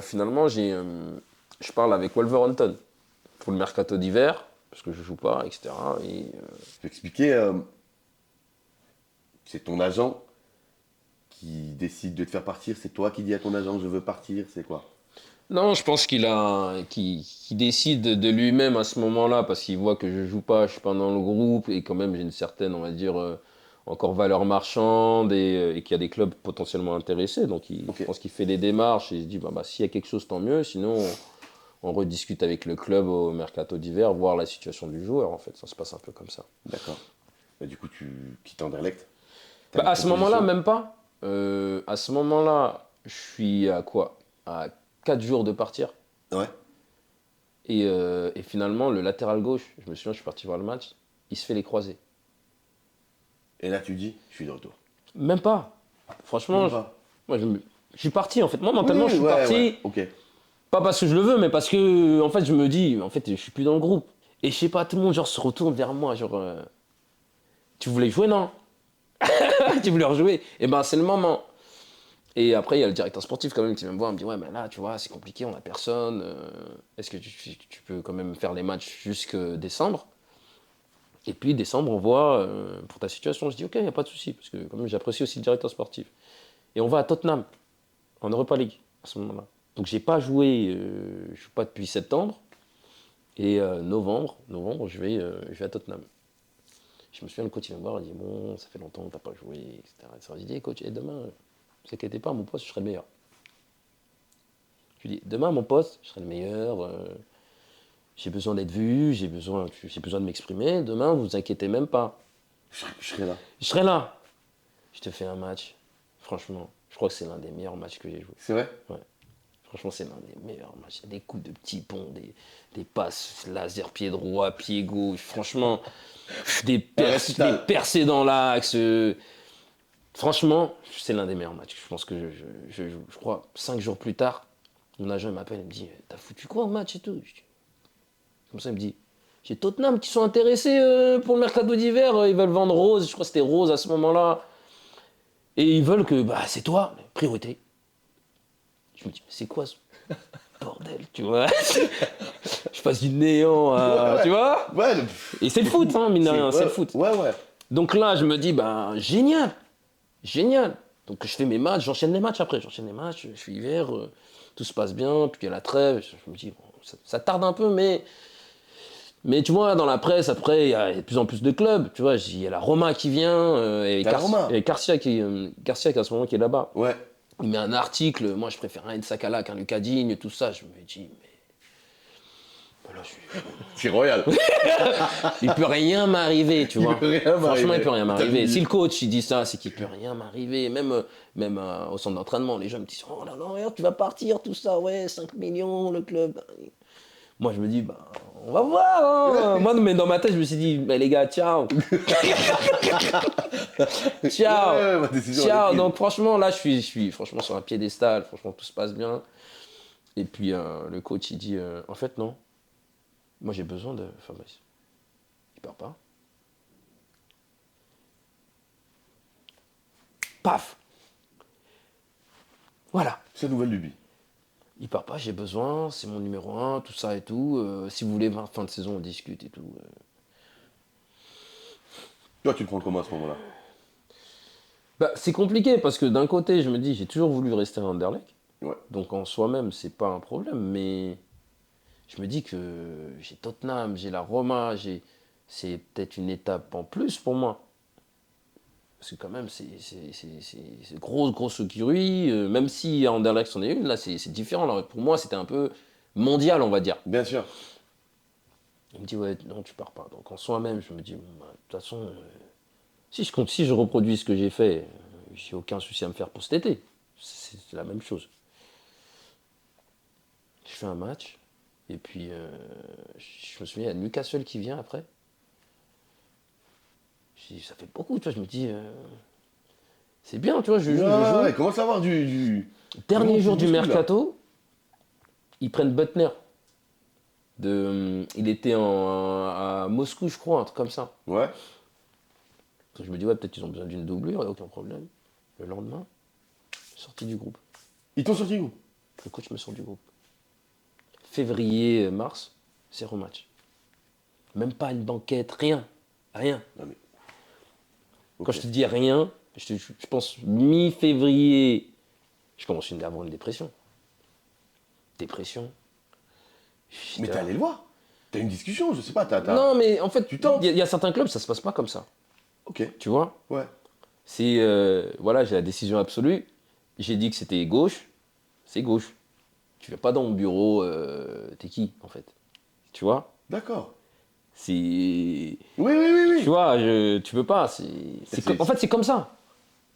finalement, je parle avec Wolverhampton pour le mercato d'hiver parce que je joue pas, etc. Et Je peux expliquer. C'est ton agent qui décide de te faire partir. C'est toi qui dis à ton agent je veux partir. C'est quoi? non, je pense qu'il décide de lui-même à ce moment-là parce qu'il voit que je joue pas, je suis pas dans le groupe et quand même j'ai une certaine, on va dire, encore valeur marchande et qu'il y a des clubs potentiellement intéressés. Donc Ok. je pense qu'il fait des démarches et il se dit bah, s'il y a quelque chose, tant mieux. Sinon, on rediscute avec le club au mercato d'hiver, voir la situation du joueur. En fait, ça se passe un peu comme ça. D'accord. Bah, du coup, tu quittes Anderlecht. T'as Bah, une à ce moment-là, proposition. même pas. À ce moment-là, Je suis à quoi? À 4 jours de partir. Ouais. Et finalement, le latéral gauche, je me souviens, je suis parti voir le match, il se fait les croisés. Et là, tu dis, je suis de retour. Même pas. Franchement, Même pas. moi, je suis parti en fait. Moi, mentalement, Oui, je suis ouais, parti. ouais. Ok. Pas parce que je le veux, mais parce que, en fait, je me dis, en fait, je suis plus dans le groupe. Et je sais pas, tout le monde, genre, se retourne vers moi, genre, tu voulais jouer, non? Tu voulais rejouer? Eh ben, c'est le moment. Et après, il y a le directeur sportif quand même qui vient me voir, il me dit, ouais, mais là, tu vois, c'est compliqué, on a personne. Est-ce que tu peux quand même faire les matchs jusque décembre? Et puis, décembre, on voit pour ta situation. Je dis, ok, il n'y a pas de souci, parce que quand même, j'apprécie aussi le directeur sportif. Et on va à Tottenham, en Europa League, à ce moment-là. Donc, j'ai pas joué, je joue pas depuis septembre. Et novembre, je vais à Tottenham. Je me souviens, le coach il vient me voir, il dit, bon, ça fait longtemps que t'as pas joué, etc. Je dis, coach, demain, ne vous inquiétez pas, à mon poste, je serai le meilleur. Je lui dis, demain, à mon poste, je serai le meilleur. J'ai besoin d'être vu, j'ai besoin de m'exprimer. Demain, vous inquiétez même pas. Je serai là. Je serai là. Je te fais un match. Franchement, je crois que c'est l'un des meilleurs matchs que j'ai joué. C'est vrai? Ouais. Franchement, c'est l'un des meilleurs matchs. Il y a des coups de petits ponts, des passes laser, pied droit, pied gauche. Franchement, des percées dans l'axe. Franchement, c'est l'un des meilleurs matchs. Je pense que je crois, 5 jours plus tard, mon agent il m'appelle, il me dit, t'as foutu quoi au match et tout? Comme ça, il me dit, j'ai Tottenham qui sont intéressés pour le mercato d'hiver. Ils veulent vendre Rose. Je crois que c'était Rose à ce moment-là. Et ils veulent que, bah, c'est toi, priorité. Je me dis, mais c'est quoi ce bordel, tu vois? Je passe du néant à. Ouais. Tu vois? Ouais. Et c'est le foot, hein, mine de rien, c'est le foot. Ouais, ouais. Donc là, je me dis, bah, génial, génial. Donc je fais mes matchs, j'enchaîne les matchs après. J'enchaîne les matchs, je suis hiver, tout se passe bien, puis il y a la trêve. Je me dis, bon, ça tarde un peu, mais tu vois, dans la presse, après, il y a de plus en plus de clubs. Tu vois, il y a la Roma qui vient, et Garcia qui à ce moment qui est là-bas. Ouais. Il met un article, moi je préfère un Sakala qu'un Lucas Digne, tout ça. Je me dis, mais là, C'est royal. il peut rien m'arriver, tu vois. Franchement, il peut rien m'arriver. Dit. Si le coach il dit ça, c'est qu'il peut rien m'arriver. Même au centre d'entraînement, les gens me disent, oh là là, regarde, tu vas partir, tout ça, ouais, 5 millions, le club. Moi, je me dis, bah, on va voir. Hein. Moi, mais dans ma tête, je me suis dit, mais les gars, ciao. Ciao. Ouais, Ciao. Donc, franchement, là, je suis franchement sur un piédestal. Franchement, tout se passe bien. Et puis, le coach, il dit, en fait, non. Moi, j'ai besoin de Fabrice. Il part pas. Paf. Voilà. C'est la nouvelle lubie. Il part pas, j'ai besoin, c'est mon numéro 1, tout ça et tout. Si vous voulez, fin de saison, on discute et tout. Toi, tu le prends comment à ce moment-là? Bah, c'est compliqué parce que d'un côté, je me dis, j'ai toujours voulu rester à Anderlecht. Ouais. Donc en soi-même, c'est pas un problème. Mais je me dis que j'ai Tottenham, j'ai la Roma, c'est peut-être une étape en plus pour moi. Parce que quand même, c'est grosse écurie. Même si à Anderlecht, c'en est une, là, c'est différent. Là. Pour moi, c'était un peu mondial, on va dire. Bien sûr. Il me dit, ouais, non, tu pars pas. Donc en soi-même, je me dis, bon, bah, de toute façon, si je reproduis ce que j'ai fait, j'ai aucun souci à me faire pour cet été. C'est la même chose. Je fais un match, et puis je me souviens, il y a Newcastle qui vient après. Je dis, ça fait beaucoup, tu vois, je me dis, c'est bien, tu vois, je joue. Ouais, commence à avoir du... Dernier jour du mercato, ils prennent Butner. Il était à Moscou, je crois, un truc comme ça. Ouais. Donc je me dis, ouais, peut-être qu'ils ont besoin d'une doublure, il n'y a aucun problème. Le lendemain, sorti du groupe. Ils t'ont sorti où? Le coach me sort du groupe. Février, mars, 0 match. Même pas une banquette, rien. Rien. Non, mais... Quand je te dis rien, je pense mi-février, je commence à avoir une dépression. Mais t'es allé le voir? T'as une discussion, je sais pas, Non, mais en fait, Tu tentes. il y a certains clubs, ça se passe pas comme ça. Ok. Tu vois? Ouais. C'est, voilà, j'ai la décision absolue. J'ai dit que c'était gauche, c'est gauche. Tu viens pas dans mon bureau, t'es qui, en fait? Tu vois? D'accord. C'est... Oui. Tu vois, tu peux pas. En fait, c'est comme ça.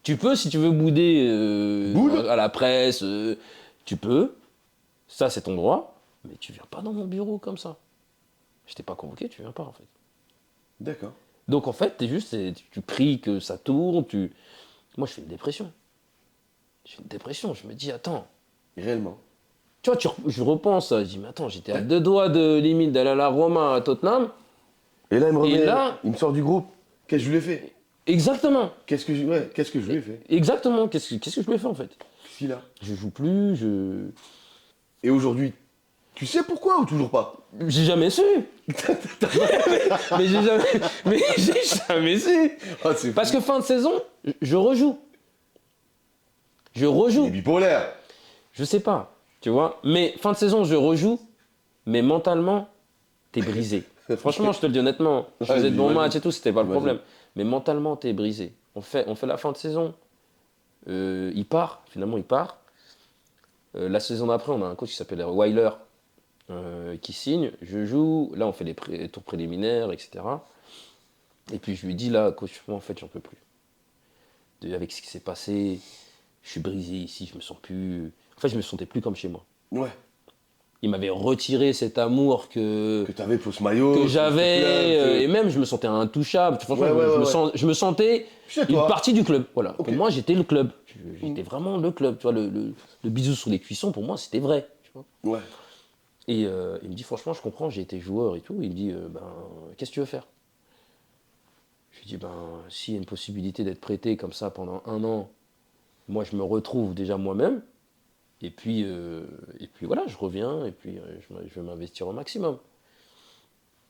Tu peux, si tu veux bouder Boude. à la presse, tu peux. Ça, c'est ton droit. Mais tu viens pas dans mon bureau comme ça. Je t'ai pas convoqué, tu viens pas en fait. D'accord. Donc en fait, tu pries que ça tourne. Moi, je fais une dépression. Je fais une dépression. Je me dis, attends. Réellement. Tu vois, je repense. Je dis, mais attends, j'étais à 2 doigts de limite d'aller à la Roma à Tottenham. Et là, il me remet, Et là- il me sort du groupe. Qu'est-ce que je lui ai fait? Exactement. Qu'est-ce que je lui ai fait? Exactement. Qu'est-ce que je lui ai fait en fait? Qu'est-ce qu'il a? Je joue plus. Et aujourd'hui, tu sais pourquoi ou toujours pas? J'ai jamais su. mais j'ai jamais su. Ah, c'est Parce fou. que fin de saison, je rejoue. Je Il rejoue. est bipolaire. Je sais pas, tu vois. Mais fin de saison, je rejoue. Mais mentalement, t'es brisé. Franchement, je te le dis honnêtement. Je Ouais, faisais de bons j'imagine. matchs et tout, c'était pas le J'imagine. problème. Mais mentalement, t'es brisé. On fait la fin de saison. Il part. Finalement, il part. La saison d'après, on a un coach qui s'appelle Weiler qui signe. Je joue. Là, on fait les tours préliminaires, etc. Et puis je lui dis là, coach, moi en fait, j'en peux plus. Avec ce qui s'est passé, je suis brisé ici, je me sens plus. En fait, je me sentais plus comme chez moi. Ouais. Il m'avait retiré cet amour que t'avais pour ce maillot. que ce j'avais, club, et même je me sentais intouchable. Franchement, Ouais, ouais, ouais. je me sentais Chez une toi. partie du club. Voilà. Ok. Pour moi, j'étais le club. J'étais vraiment le club. Tu vois, le bisou sur les cuissons, pour moi, c'était vrai. Tu vois. Ouais. Et il me dit, franchement, je comprends, j'ai été joueur et tout. Il me dit, qu'est-ce que tu veux faire? Je lui dis, s'il y a une possibilité d'être prêté comme ça pendant 1 an, moi, je me retrouve déjà moi-même. Et puis voilà, je reviens et puis je vais m'investir au maximum.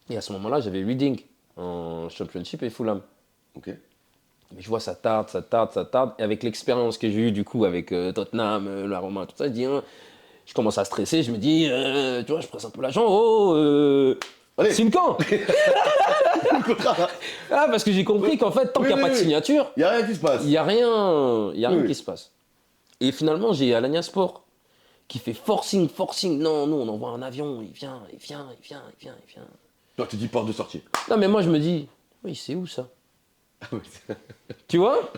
Et à ce moment-là, j'avais Reading en Championship et Fulham. Ok. Mais je vois, ça tarde, ça tarde, ça tarde. Et avec l'expérience que j'ai eue du coup avec Tottenham, la Roma, tout ça, je commence à stresser. Je me dis, tu vois, je presse un peu l'agent. Allez. Signe quand? Le contrat, là. Ah, parce que j'ai compris qu'en fait, tant Oui, qu'il n'y a oui, pas de oui. signature, Il n'y a rien qui se passe. il n'y a rien, Oui. qui se passe. Et finalement, j'ai Alanya Sport qui fait forcing. Non, nous, on envoie un avion, il vient. Toi, tu dis porte de sortie. Non, mais moi, je me dis, oui, c'est où ça? Ah oui. Tu vois?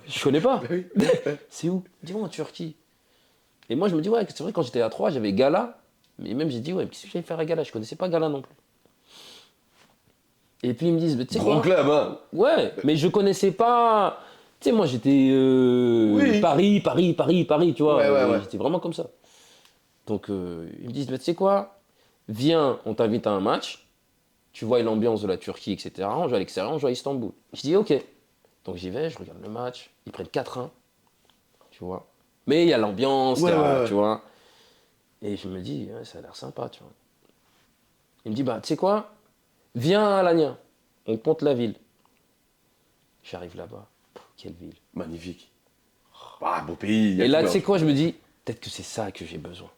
Je connais pas. Oui. C'est où? Dis-moi en Turquie. Et moi, je me dis, ouais, c'est vrai, quand j'étais à 3, j'avais Gala. Mais même, j'ai dit, ouais, qu'est-ce que j'allais faire à Gala? Je connaissais pas Gala non plus. Et puis, ils me disent, tu sais Grand quoi? club, hein. Ouais, mais je connaissais pas. Tu sais, moi, j'étais Oui. Paris, tu vois. Ouais. J'étais vraiment comme ça. Donc, ils me disent, tu sais quoi? Viens, on t'invite à un match. Tu vois l'ambiance de la Turquie, etc. On joue à l'extérieur, on joue à Istanbul. Je dis, ok. Donc, j'y vais, je regarde le match. Ils prennent 4-1. Tu vois. Mais il y a l'ambiance, Ouais. tu vois. Et je me dis, ouais, ça a l'air sympa, tu vois. Il me dit, tu sais quoi? Viens à Alanya. On compte la ville. J'arrive là-bas. Quelle ville. Magnifique. Ah, beau pays. il y a Et là, tout, tu sais hein. quoi, je me dis, peut-être que c'est ça que j'ai besoin.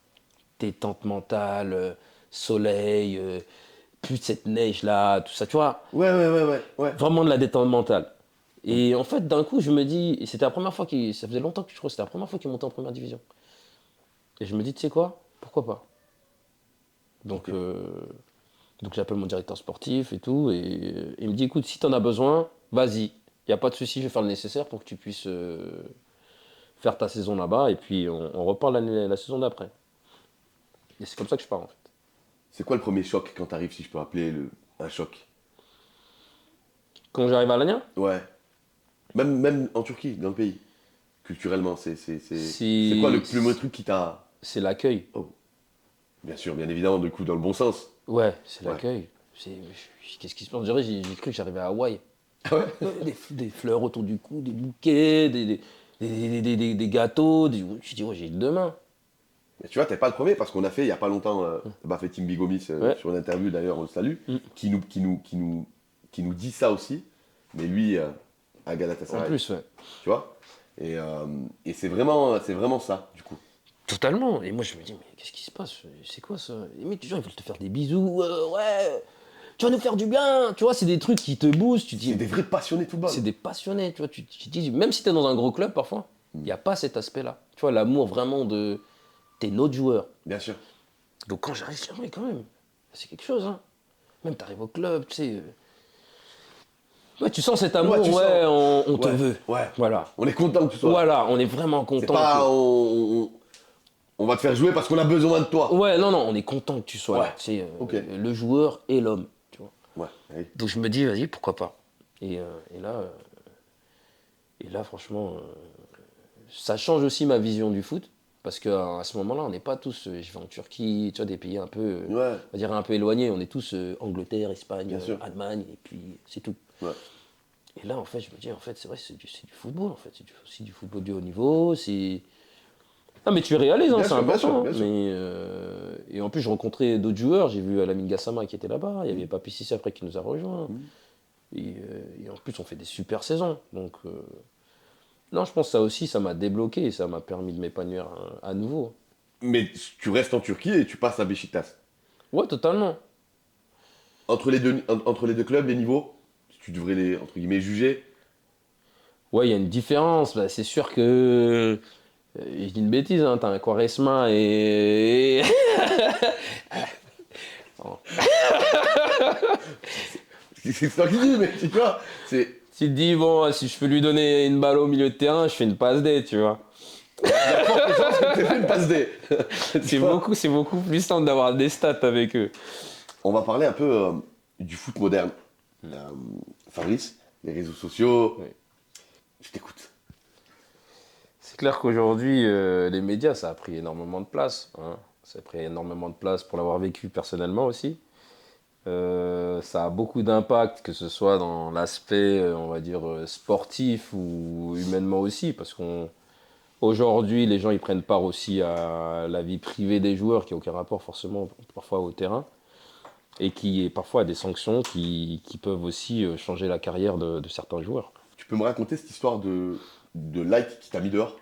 Détente mentale, soleil, plus de cette neige-là, tout ça, tu vois. Ouais. Vraiment de la détente mentale. Et en fait, d'un coup, je me dis, et c'était la première fois ça faisait longtemps que je crois, c'était la première fois qu'il montait en première division. Et je me dis, tu sais quoi, pourquoi pas. Donc, Ok. donc j'appelle mon directeur sportif et tout, et il me dit, écoute, si t'en as besoin, vas-y. Il n'y a pas de souci, je vais faire le nécessaire pour que tu puisses faire ta saison là-bas, et puis on repart la saison d'après. Et c'est comme ça que je pars en fait. C'est quoi le premier choc quand t'arrives, si je peux appeler un choc? Quand j'arrive à Lannion, Ouais. Même en Turquie, dans le pays. Culturellement, c'est Si- quoi le plus mauvais truc qui t'a... c'est l'accueil. Oh. Bien sûr, bien évidemment, du coup, dans le bon sens. Ouais, c'est Ouais. l'accueil. Qu'est-ce qui se passe? On dirait j'ai cru que j'arrivais à Hawaï. Ah ouais. Des fleurs autour du cou, des bouquets, des gâteaux. Je dis, ouais, j'ai demain. Mais tu vois, t'es pas le premier parce qu'on a fait il y a pas longtemps, fait Tim Bigomis Ouais. sur une interview d'ailleurs, on le salue, Mm. qui nous dit ça aussi, mais lui à En Galatasaray, plus, ouais. tu vois. Et c'est vraiment ça, du coup. Totalement. Et moi, je me dis, mais qu'est-ce qui se passe? C'est quoi ça? Les mecs, les gens, ils veulent te faire des bisous. Ouais, tu vas nous faire du bien. Tu vois, c'est des trucs qui te boostent. Tu te dis, C'est des vrais passionnés de football. c'est des passionnés. Tu vois, tu te dis, même si t'es dans un gros club, parfois, il n'y a pas cet aspect-là. Tu vois, l'amour vraiment de. T'es notre joueur. Bien sûr. Donc quand j'arrive, je dis, ouais, quand même, c'est quelque chose. Hein. Même t'arrives au club, tu sais. Ouais, tu sens cet amour, Ouais, tu sens. on te Ouais, veut. ouais. Voilà. On est content que tu sois là. Voilà, on est vraiment C'est content. pas que- on va te faire jouer parce qu'on a besoin de toi. Ouais, non, on est content que tu sois Ouais. là. Tu sais, Ok. le joueur et l'homme, tu vois. Ouais. Oui. Donc je me dis, vas-y, pourquoi pas. Et là, franchement, ça change aussi ma vision du foot. Parce qu'à ce moment-là, on n'est pas tous, je vais en Turquie, tu vois, des pays un peu, Ouais. on va dire un peu éloignés. On est tous Angleterre, Espagne, Bien sûr. Allemagne, et puis c'est tout. Ouais. Et là, en fait, je me dis, en fait, c'est vrai, c'est du football, en fait. C'est aussi du football de haut niveau. Ah, mais tu réalises, hein, Bien c'est sûr, bien sûr, important. Hein. bien sûr. Et en plus, je rencontrais d'autres joueurs. J'ai vu Lamine Gassama qui était là-bas. Il y avait Papi Cissé après qui nous a rejoints. Et en plus, on fait des super saisons. Donc, non, je pense que ça aussi, ça m'a débloqué. Et ça m'a permis de m'épanouir à nouveau. Mais tu restes en Turquie et tu passes à Beşiktaş. Ouais, totalement. Entre les deux clubs, les niveaux, tu devrais les, entre guillemets, juger. Ouais, il y a une différence. Bah, c'est sûr que. Je dis une bêtise, hein, t'as un Quaresma et. C'est toi qui dis, mais tu vois, c'est. Tu te dis, bon, si je peux lui donner une balle au milieu de terrain, je fais une passe D, tu vois. Il y a forte chance que tu aies fait une passe D. C'est beaucoup plus simple d'avoir des stats avec eux. On va parler un peu du foot moderne. Fabrice, les réseaux sociaux. Oui. Je t'écoute. C'est clair qu'aujourd'hui, les médias, ça a pris énormément de place. Hein. Ça a pris énormément de place pour l'avoir vécu personnellement aussi. Ça a beaucoup d'impact, que ce soit dans l'aspect, on va dire, sportif ou humainement aussi, parce qu'aujourd'hui, les gens, ils prennent part aussi à la vie privée des joueurs, qui n'a aucun rapport forcément parfois au terrain, et qui est parfois à des sanctions qui peuvent aussi changer la carrière de certains joueurs. Tu peux me raconter cette histoire de like qui t'a mis dehors?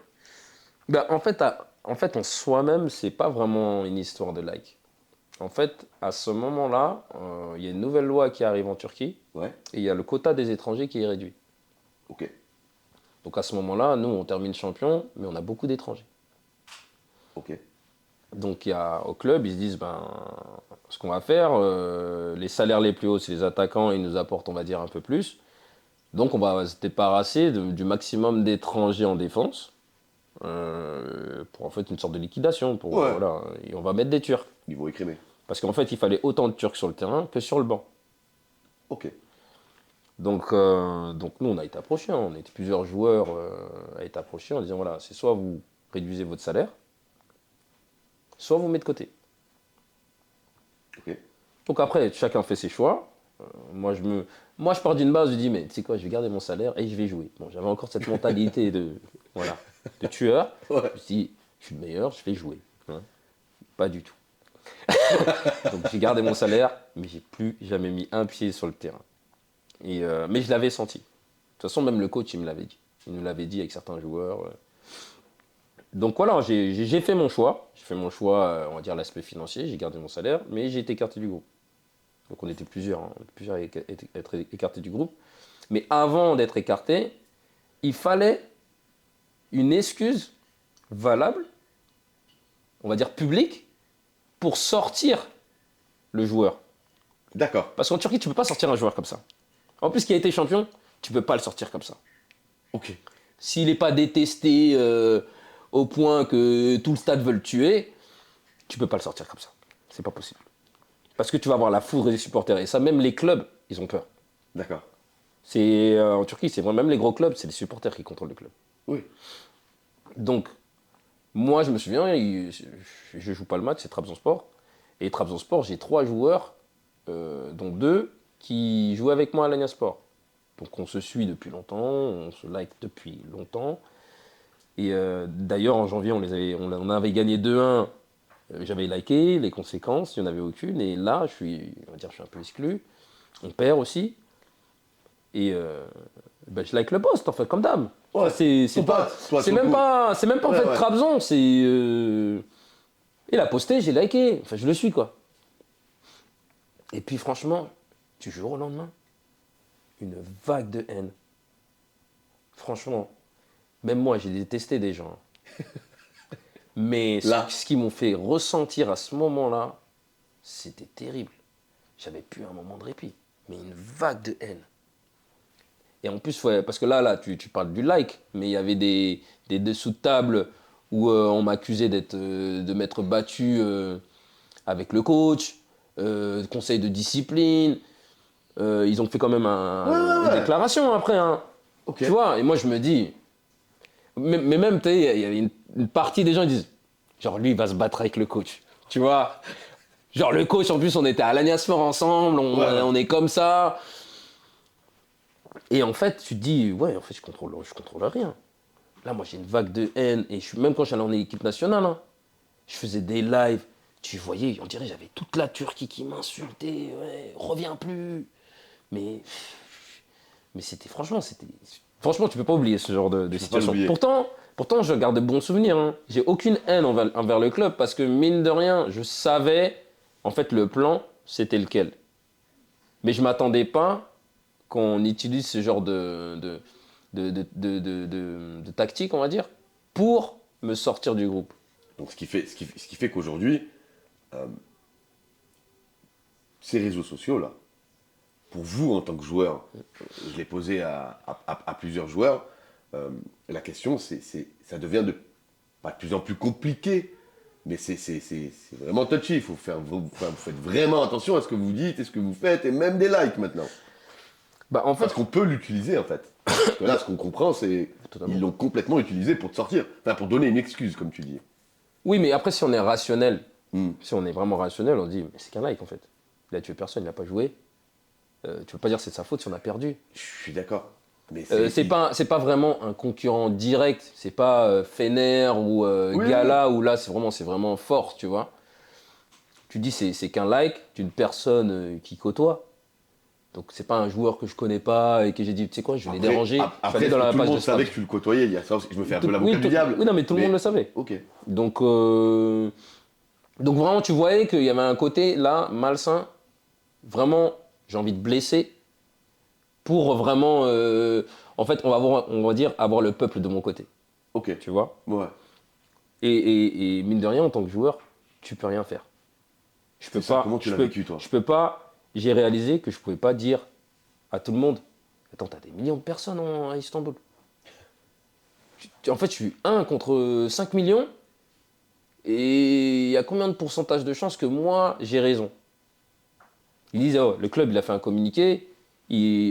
Ben, en fait, en soi-même, c'est pas vraiment une histoire de like. En fait, à ce moment-là, il y a une nouvelle loi qui arrive en Turquie Ouais. et il y a le quota des étrangers qui est réduit. Ok. Donc à ce moment-là, nous, on termine champion, mais on a beaucoup d'étrangers. Ok. Donc au club, ils se disent, ben, ce qu'on va faire, les salaires les plus hauts, c'est les attaquants, ils nous apportent, on va dire, un peu plus. Donc on va se débarrasser du maximum d'étrangers en défense, pour en fait une sorte de liquidation. Ouais. Voilà, et on va mettre des Turcs. Ils vont écrémer. Parce qu'en fait, il fallait autant de Turcs sur le terrain que sur le banc. Ok. Donc nous, on a été approchés, hein. On était plusieurs joueurs à être approchés en disant, voilà, c'est soit vous réduisez votre salaire, soit vous mettez de côté. Ok. Donc après, chacun fait ses choix. Moi, je pars d'une base, je dis, mais tu sais quoi, je vais garder mon salaire et je vais jouer. Bon, j'avais encore cette mentalité voilà, de tueur. Ouais. Je me suis dit, je suis le meilleur, je vais jouer. Hein. Pas du tout. Donc j'ai gardé mon salaire, mais j'ai plus jamais mis un pied sur le terrain. Mais je l'avais senti. De toute façon, même le coach, il me l'avait dit. Il nous l'avait dit avec certains joueurs. Donc voilà, j'ai fait mon choix. J'ai fait mon choix, on va dire, l'aspect financier. J'ai gardé mon salaire, mais j'ai été écarté du groupe. Donc on était plusieurs, hein. On était plusieurs à être écartés du groupe. Mais avant d'être écarté, il fallait une excuse valable, on va dire publique, pour sortir le joueur. D'accord. Parce qu'en Turquie, tu ne peux pas sortir un joueur comme ça. En plus, qui a été champion, tu ne peux pas le sortir comme ça. Ok. S'il n'est pas détesté au point que tout le stade veut le tuer, tu ne peux pas le sortir comme ça. C'est pas possible. Parce que tu vas avoir la foudre des supporters. Et ça, même les clubs, ils ont peur. D'accord. En Turquie, c'est même les gros clubs, c'est les supporters qui contrôlent le club. Oui. Donc, moi, je me souviens, je joue pas le match, c'est Trabzonspor. Et Trabzonspor, j'ai 3 joueurs, dont 2 qui jouaient avec moi à l'Alanya-Sport. Donc on se suit depuis longtemps, on se like depuis longtemps. Et d'ailleurs, en janvier, on avait gagné 2-1. J'avais liké, les conséquences, il n'y en avait aucune. Et là, on va dire, je suis un peu exclu. On perd aussi. Et je like le poste, en fait, comme d'hab. Ouais, c'est ton pas, pote, toi, c'est sur le même coup. pas, c'est même pas en Ouais, fait ouais. Trabzon, c'est il a posté, j'ai liké, enfin je le suis quoi. Et puis franchement, du jour au lendemain, une vague de haine. Franchement, même moi j'ai détesté des gens. Mais Là. ce qu'ils m'ont fait ressentir à ce moment-là, c'était terrible. J'avais plus un moment de répit, mais une vague de haine. Et en plus, ouais, parce que là tu parles du like, mais il y avait des dessous de table où on m'accusait de m'être battu avec le coach, conseil de discipline. Ils ont fait quand même une Ouais. déclaration après. Hein. Ok. Tu vois, et moi je me dis, mais même, tu sais, il y avait une partie des gens qui disent, genre lui il va se battre avec le coach. Tu vois, genre le coach, en plus on était à l'Agnasfor ensemble, Ouais. on est comme ça. Et en fait, tu te dis, ouais, en fait, je contrôle rien. Là, moi, j'ai une vague de haine. Et même quand j'allais en équipe nationale, hein, je faisais des lives. Tu voyais, on dirait, j'avais toute la Turquie qui m'insultait. Ouais, reviens plus. Mais, mais franchement, tu peux pas oublier ce genre de Tu peux pas situation. l'oublier. Pourtant, je garde de bons souvenirs. Hein. J'ai aucune haine envers le club parce que, mine de rien, je savais, en fait, le plan, c'était lequel. Mais je m'attendais pas qu'on utilise ce genre de tactique, on va dire, pour me sortir du groupe. Donc ce qui fait qu'aujourd'hui, euh, ces réseaux sociaux là, pour vous en tant que joueur, je l'ai posé à plusieurs joueurs, la question ça devient pas de plus en plus compliqué, mais c'est vraiment touchy. Il faut vous faites vraiment attention à ce que vous dites et ce que vous faites, et même des likes maintenant. Bah, en fait, Parce qu'on peut l'utiliser en fait. Parce que là, ce qu'on comprend, c'est totalement. ils l'ont complètement utilisé pour te sortir. Enfin, pour donner une excuse, comme tu dis. Oui, mais après, si on est rationnel, Hmm. si on est vraiment rationnel, on dit, mais c'est qu'un like en fait. Il a tué personne, il n'a pas joué. Tu peux pas dire que c'est de sa faute si on a perdu. Je suis d'accord. Mais C'est pas vraiment un concurrent direct. C'est pas Fener ou Oui, Gala où là, c'est vraiment fort, tu vois. Tu dis, c'est qu'un like d'une personne qui côtoie. Donc c'est pas un joueur que je connais pas et que j'ai dit, tu sais quoi, je vais les déranger. Je suis allé dans la tout le page de monde savait scout. que tu le côtoyais. Il y a ça aussi. Je me fais un peu Oui, l'avocat du diable. oui, non, mais tout le monde le savait. Ok. Donc vraiment, tu voyais qu'il y avait un côté là, malsain. Vraiment, j'ai envie de blesser pour vraiment, en fait, on va dire, avoir le peuple de mon côté. Ok. Tu vois. Ouais. Et mine de rien, en tant que joueur, tu peux rien faire. Je peux C'est ça. pas. Comment tu l'as vécu, toi? Je peux pas. J'ai réalisé que je pouvais pas dire à tout le monde. Attends, t'as des millions de personnes à Istanbul. En fait, je suis 1 contre 5 millions. Et il y a combien de pourcentage de chances que moi, j'ai raison? Ils disent, oh, le club, il a fait un communiqué.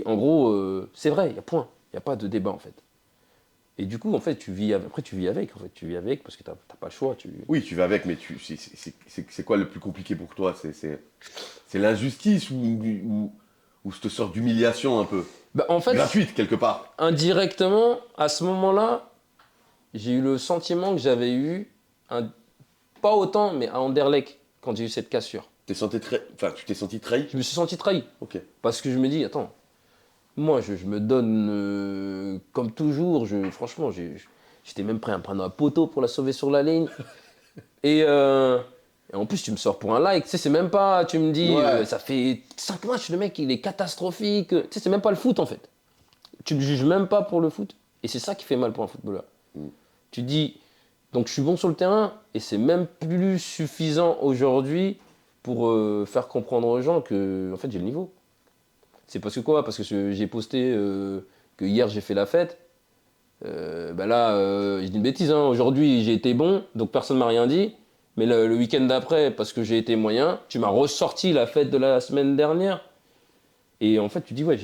En gros, c'est vrai, il y a point. Il n'y a pas de débat, en fait. Et du coup, en fait, après, tu vis avec. En fait, tu vis avec parce que tu n'as pas le choix. Oui, tu vas avec, mais c'est quoi le plus compliqué pour toi? C'est l'injustice ou cette sorte d'humiliation un peu Bah, en fait, gratuite quelque part. indirectement, à ce moment-là, j'ai eu le sentiment que j'avais eu, pas autant, mais à Anderlecht, quand j'ai eu cette cassure. Tu t'es senti trahi? Je me suis senti trahi. Ok. Parce que je me dis, attends, moi, je me donne comme toujours. Franchement, j'étais même prêt à me prendre un poteau pour la sauver sur la ligne. Et en plus, tu me sors pour un like. Tu sais, c'est même pas. Tu me dis, Ouais. ça fait 5 matchs, le mec, il est catastrophique. Tu sais, c'est même pas le foot, en fait. Tu ne juges même pas pour le foot. Et c'est ça qui fait mal pour un footballeur. Mm. Tu dis, donc je suis bon sur le terrain, et c'est même plus suffisant aujourd'hui pour faire comprendre aux gens que, en fait, j'ai le niveau. C'est parce que quoi? Parce que j'ai posté que hier j'ai fait la fête. Bah là, je dis une bêtise, hein. Aujourd'hui j'ai été bon, donc personne m'a rien dit. Mais le week-end d'après, parce que j'ai été moyen, tu m'as ressorti la fête de la semaine dernière. Et en fait, tu dis, ouais,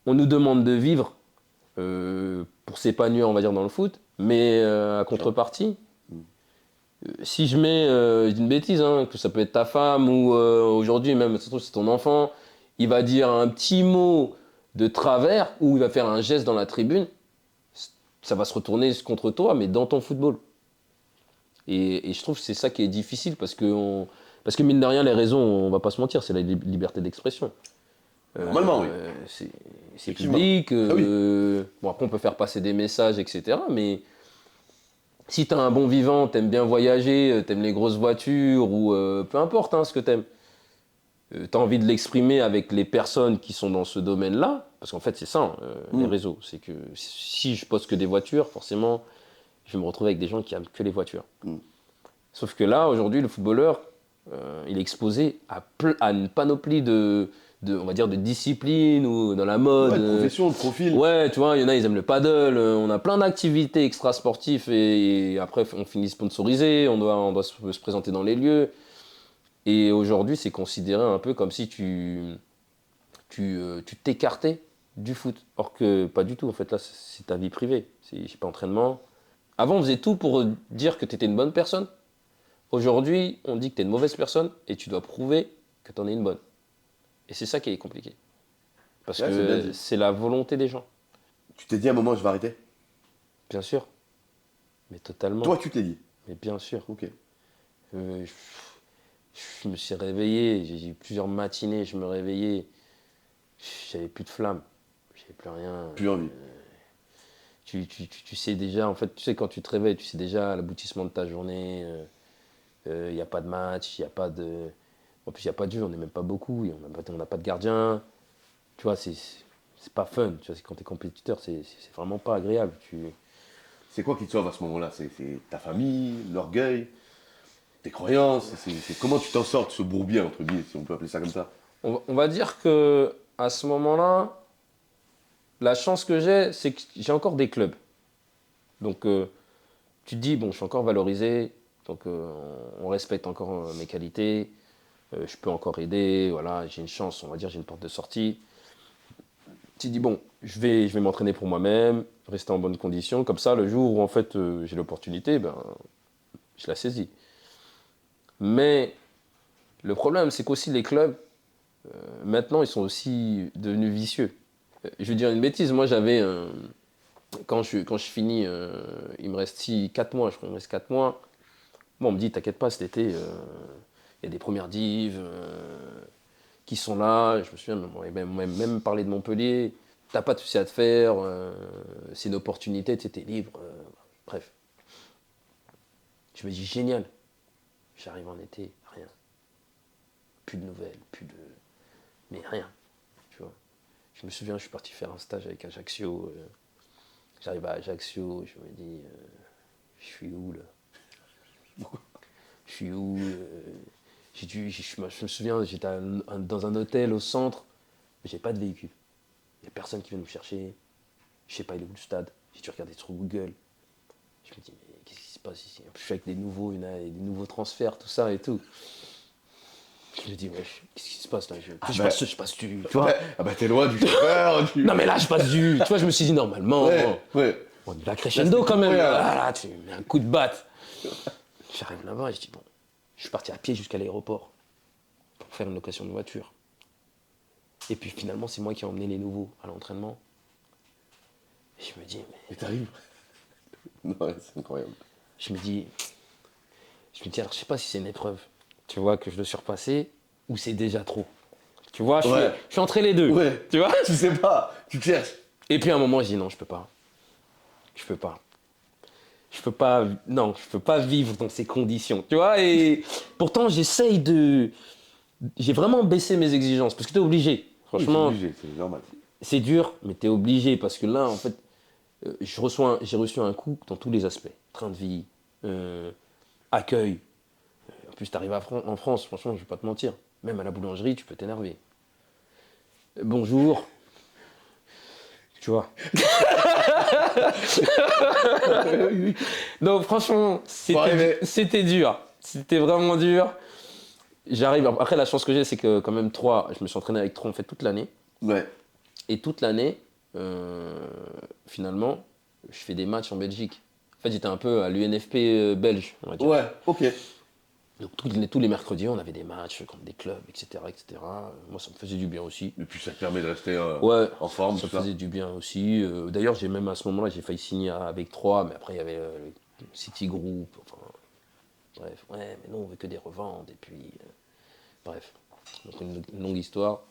on nous demande de vivre pour s'épanouir, on va dire, dans le foot, mais à contrepartie, si je mets, je dis une bêtise, hein, que ça peut être ta femme ou aujourd'hui même, ça se trouve, c'est ton enfant, il va dire un petit mot de travers ou il va faire un geste dans la tribune, ça va se retourner contre toi, mais dans ton football. Et je trouve que c'est ça qui est difficile parce que mine de rien, les raisons, on va pas se mentir, c'est la liberté d'expression. Normalement, oui. C'est Effectivement. public. Ah oui. Bon, après, on peut faire passer des messages, etc. Mais si t'as un bon vivant, t'aimes bien voyager, t'aimes les grosses voitures ou peu importe hein, ce que t'aimes, t'as envie de l'exprimer avec les personnes qui sont dans ce domaine-là, parce qu'en fait, c'est ça, hein, les réseaux. C'est que si je poste que des voitures, forcément, je vais me retrouver avec des gens qui aiment que les voitures. Sauf que là, aujourd'hui, le footballeur, il est exposé à une panoplie de on va dire, de discipline ou dans la mode. Ouais, de profession, de profil. Ouais, tu vois, il y en a, ils aiment le paddle. On a plein d'activités extrasportives et après, on finit sponsorisé. On doit se présenter dans les lieux. Et aujourd'hui, c'est considéré un peu comme si tu t'écartais du foot. Or que pas du tout. En fait, là, c'est ta vie privée. C'est, je sais pas, entraînement. Avant, on faisait tout pour dire que tu étais une bonne personne. Aujourd'hui, on dit que tu es une mauvaise personne et tu dois prouver que tu en es une bonne. Et c'est ça qui est compliqué. Parce Ouais, c'est bien que dit. c'est la volonté des gens. Tu t'es dit à un moment, je vais arrêter. Bien sûr. Mais totalement. Toi, tu t'es dit. Mais bien sûr. Ok. Je me suis réveillé. J'ai eu plusieurs matinées. Je me réveillais. J'avais plus de flamme. J'avais plus rien. Plus envie. Tu sais déjà, en fait, tu sais quand tu te réveilles, tu sais déjà l'aboutissement de ta journée. Il n'y a pas de match, il n'y a pas de. En plus, il n'y a pas de jeu, on n'est même pas beaucoup, on n'a pas de gardien. Tu vois, c'est pas fun. Tu vois, quand tu es compétiteur, c'est vraiment pas agréable. C'est quoi qui te sauve à ce moment-là? C'est ta famille, l'orgueil, tes croyances. Comment tu t'en sors de ce bourbier, entre guillemets, si on peut appeler ça comme ça? On va dire que à ce moment-là, la chance que j'ai, c'est que j'ai encore des clubs. Donc, tu te dis, bon, je suis encore valorisé, donc on respecte encore mes qualités, je peux encore aider, voilà, j'ai une chance, on va dire, j'ai une porte de sortie. Tu te dis, bon, je vais m'entraîner pour moi-même, rester en bonne condition, comme ça, le jour où en fait j'ai l'opportunité, ben, je la saisis. Mais le problème, c'est qu'aussi les clubs, maintenant, ils sont aussi devenus vicieux. Je vais dire une bêtise, moi j'avais quand je finis, il me reste 4 mois, je crois qu'il me reste 4 mois. Bon, on me dit, t'inquiète pas, cet été, il y a des premières dives qui sont là. Je me souviens, même parlé de Montpellier. T'as pas de souci à te faire, c'est une opportunité, tu es libre. Bref. Je me dis, génial. J'arrive en été, rien. Plus de nouvelles, mais rien. Tu vois. Je me souviens, je suis parti faire un stage avec Ajaccio. J'arrive à Ajaccio, je me dis, je suis où là? Je suis où je me souviens, j'étais dans un hôtel au centre, mais j'ai pas de véhicule. Il n'y a personne qui vient me chercher. Je sais pas, il est où le stade? J'ai dû regarder sur Google. Je me dis, mais qu'est-ce qui se passe ici? Je suis avec des nouveaux, il y en a des nouveaux transferts, tout ça et tout. Je me dis, wesh, qu'est-ce qui se passe là? Je passe du. Tu vois? Ah bah t'es loin du chauffeur. Non mais là, je passe du. Tu vois, je me suis dit, normalement, Ouais. on y va crescendo quand même. Là, tu mets un coup de batte. J'arrive là-bas et je dis, bon, je suis parti à pied jusqu'à l'aéroport pour faire une location de voiture. Et puis finalement, c'est moi qui ai emmené les nouveaux à l'entraînement. Et je me dis, mais. Et t'arrives. Non, ouais, c'est incroyable. Je me dis, alors je sais pas si c'est une épreuve, tu vois, que je dois surpasser ou c'est déjà trop. Tu vois, je suis entre les deux. Ouais. Tu vois? Tu sais pas, tu cherches. Et puis à un moment, je dis non, je peux pas. Je peux pas. Non, je peux pas vivre dans ces conditions. Tu vois? Et pourtant, j'ai vraiment baissé mes exigences parce que t'es obligé. Franchement, Oui, c'est obligé, c'est normal. c'est dur, mais t'es obligé parce que là, en fait, j'ai reçu un coup dans tous les aspects. Train de vie, accueil. En plus, t'arrives en France, franchement, je vais pas te mentir. Même à la boulangerie, tu peux t'énerver. Bonjour. Tu vois. Donc franchement, c'était dur. C'était vraiment dur. J'arrive. Après, la chance que j'ai, c'est que quand même je me suis entraîné avec 3 en fait toute l'année. Ouais. Et toute l'année, finalement, je fais des matchs en Belgique. En fait, j'étais un peu à l'UNFP belge, on va dire. Ouais, ok. Donc tous les mercredis, on avait des matchs contre des clubs, etc., etc. Moi, ça me faisait du bien aussi. Et puis ça te permet de rester en forme. Ça me faisait du bien aussi. D'ailleurs, même à ce moment-là, j'ai failli signer avec 3, mais après, il y avait le City Group. Enfin, bref, ouais, mais non, on veut que des reventes. Et puis, bref, donc une longue histoire.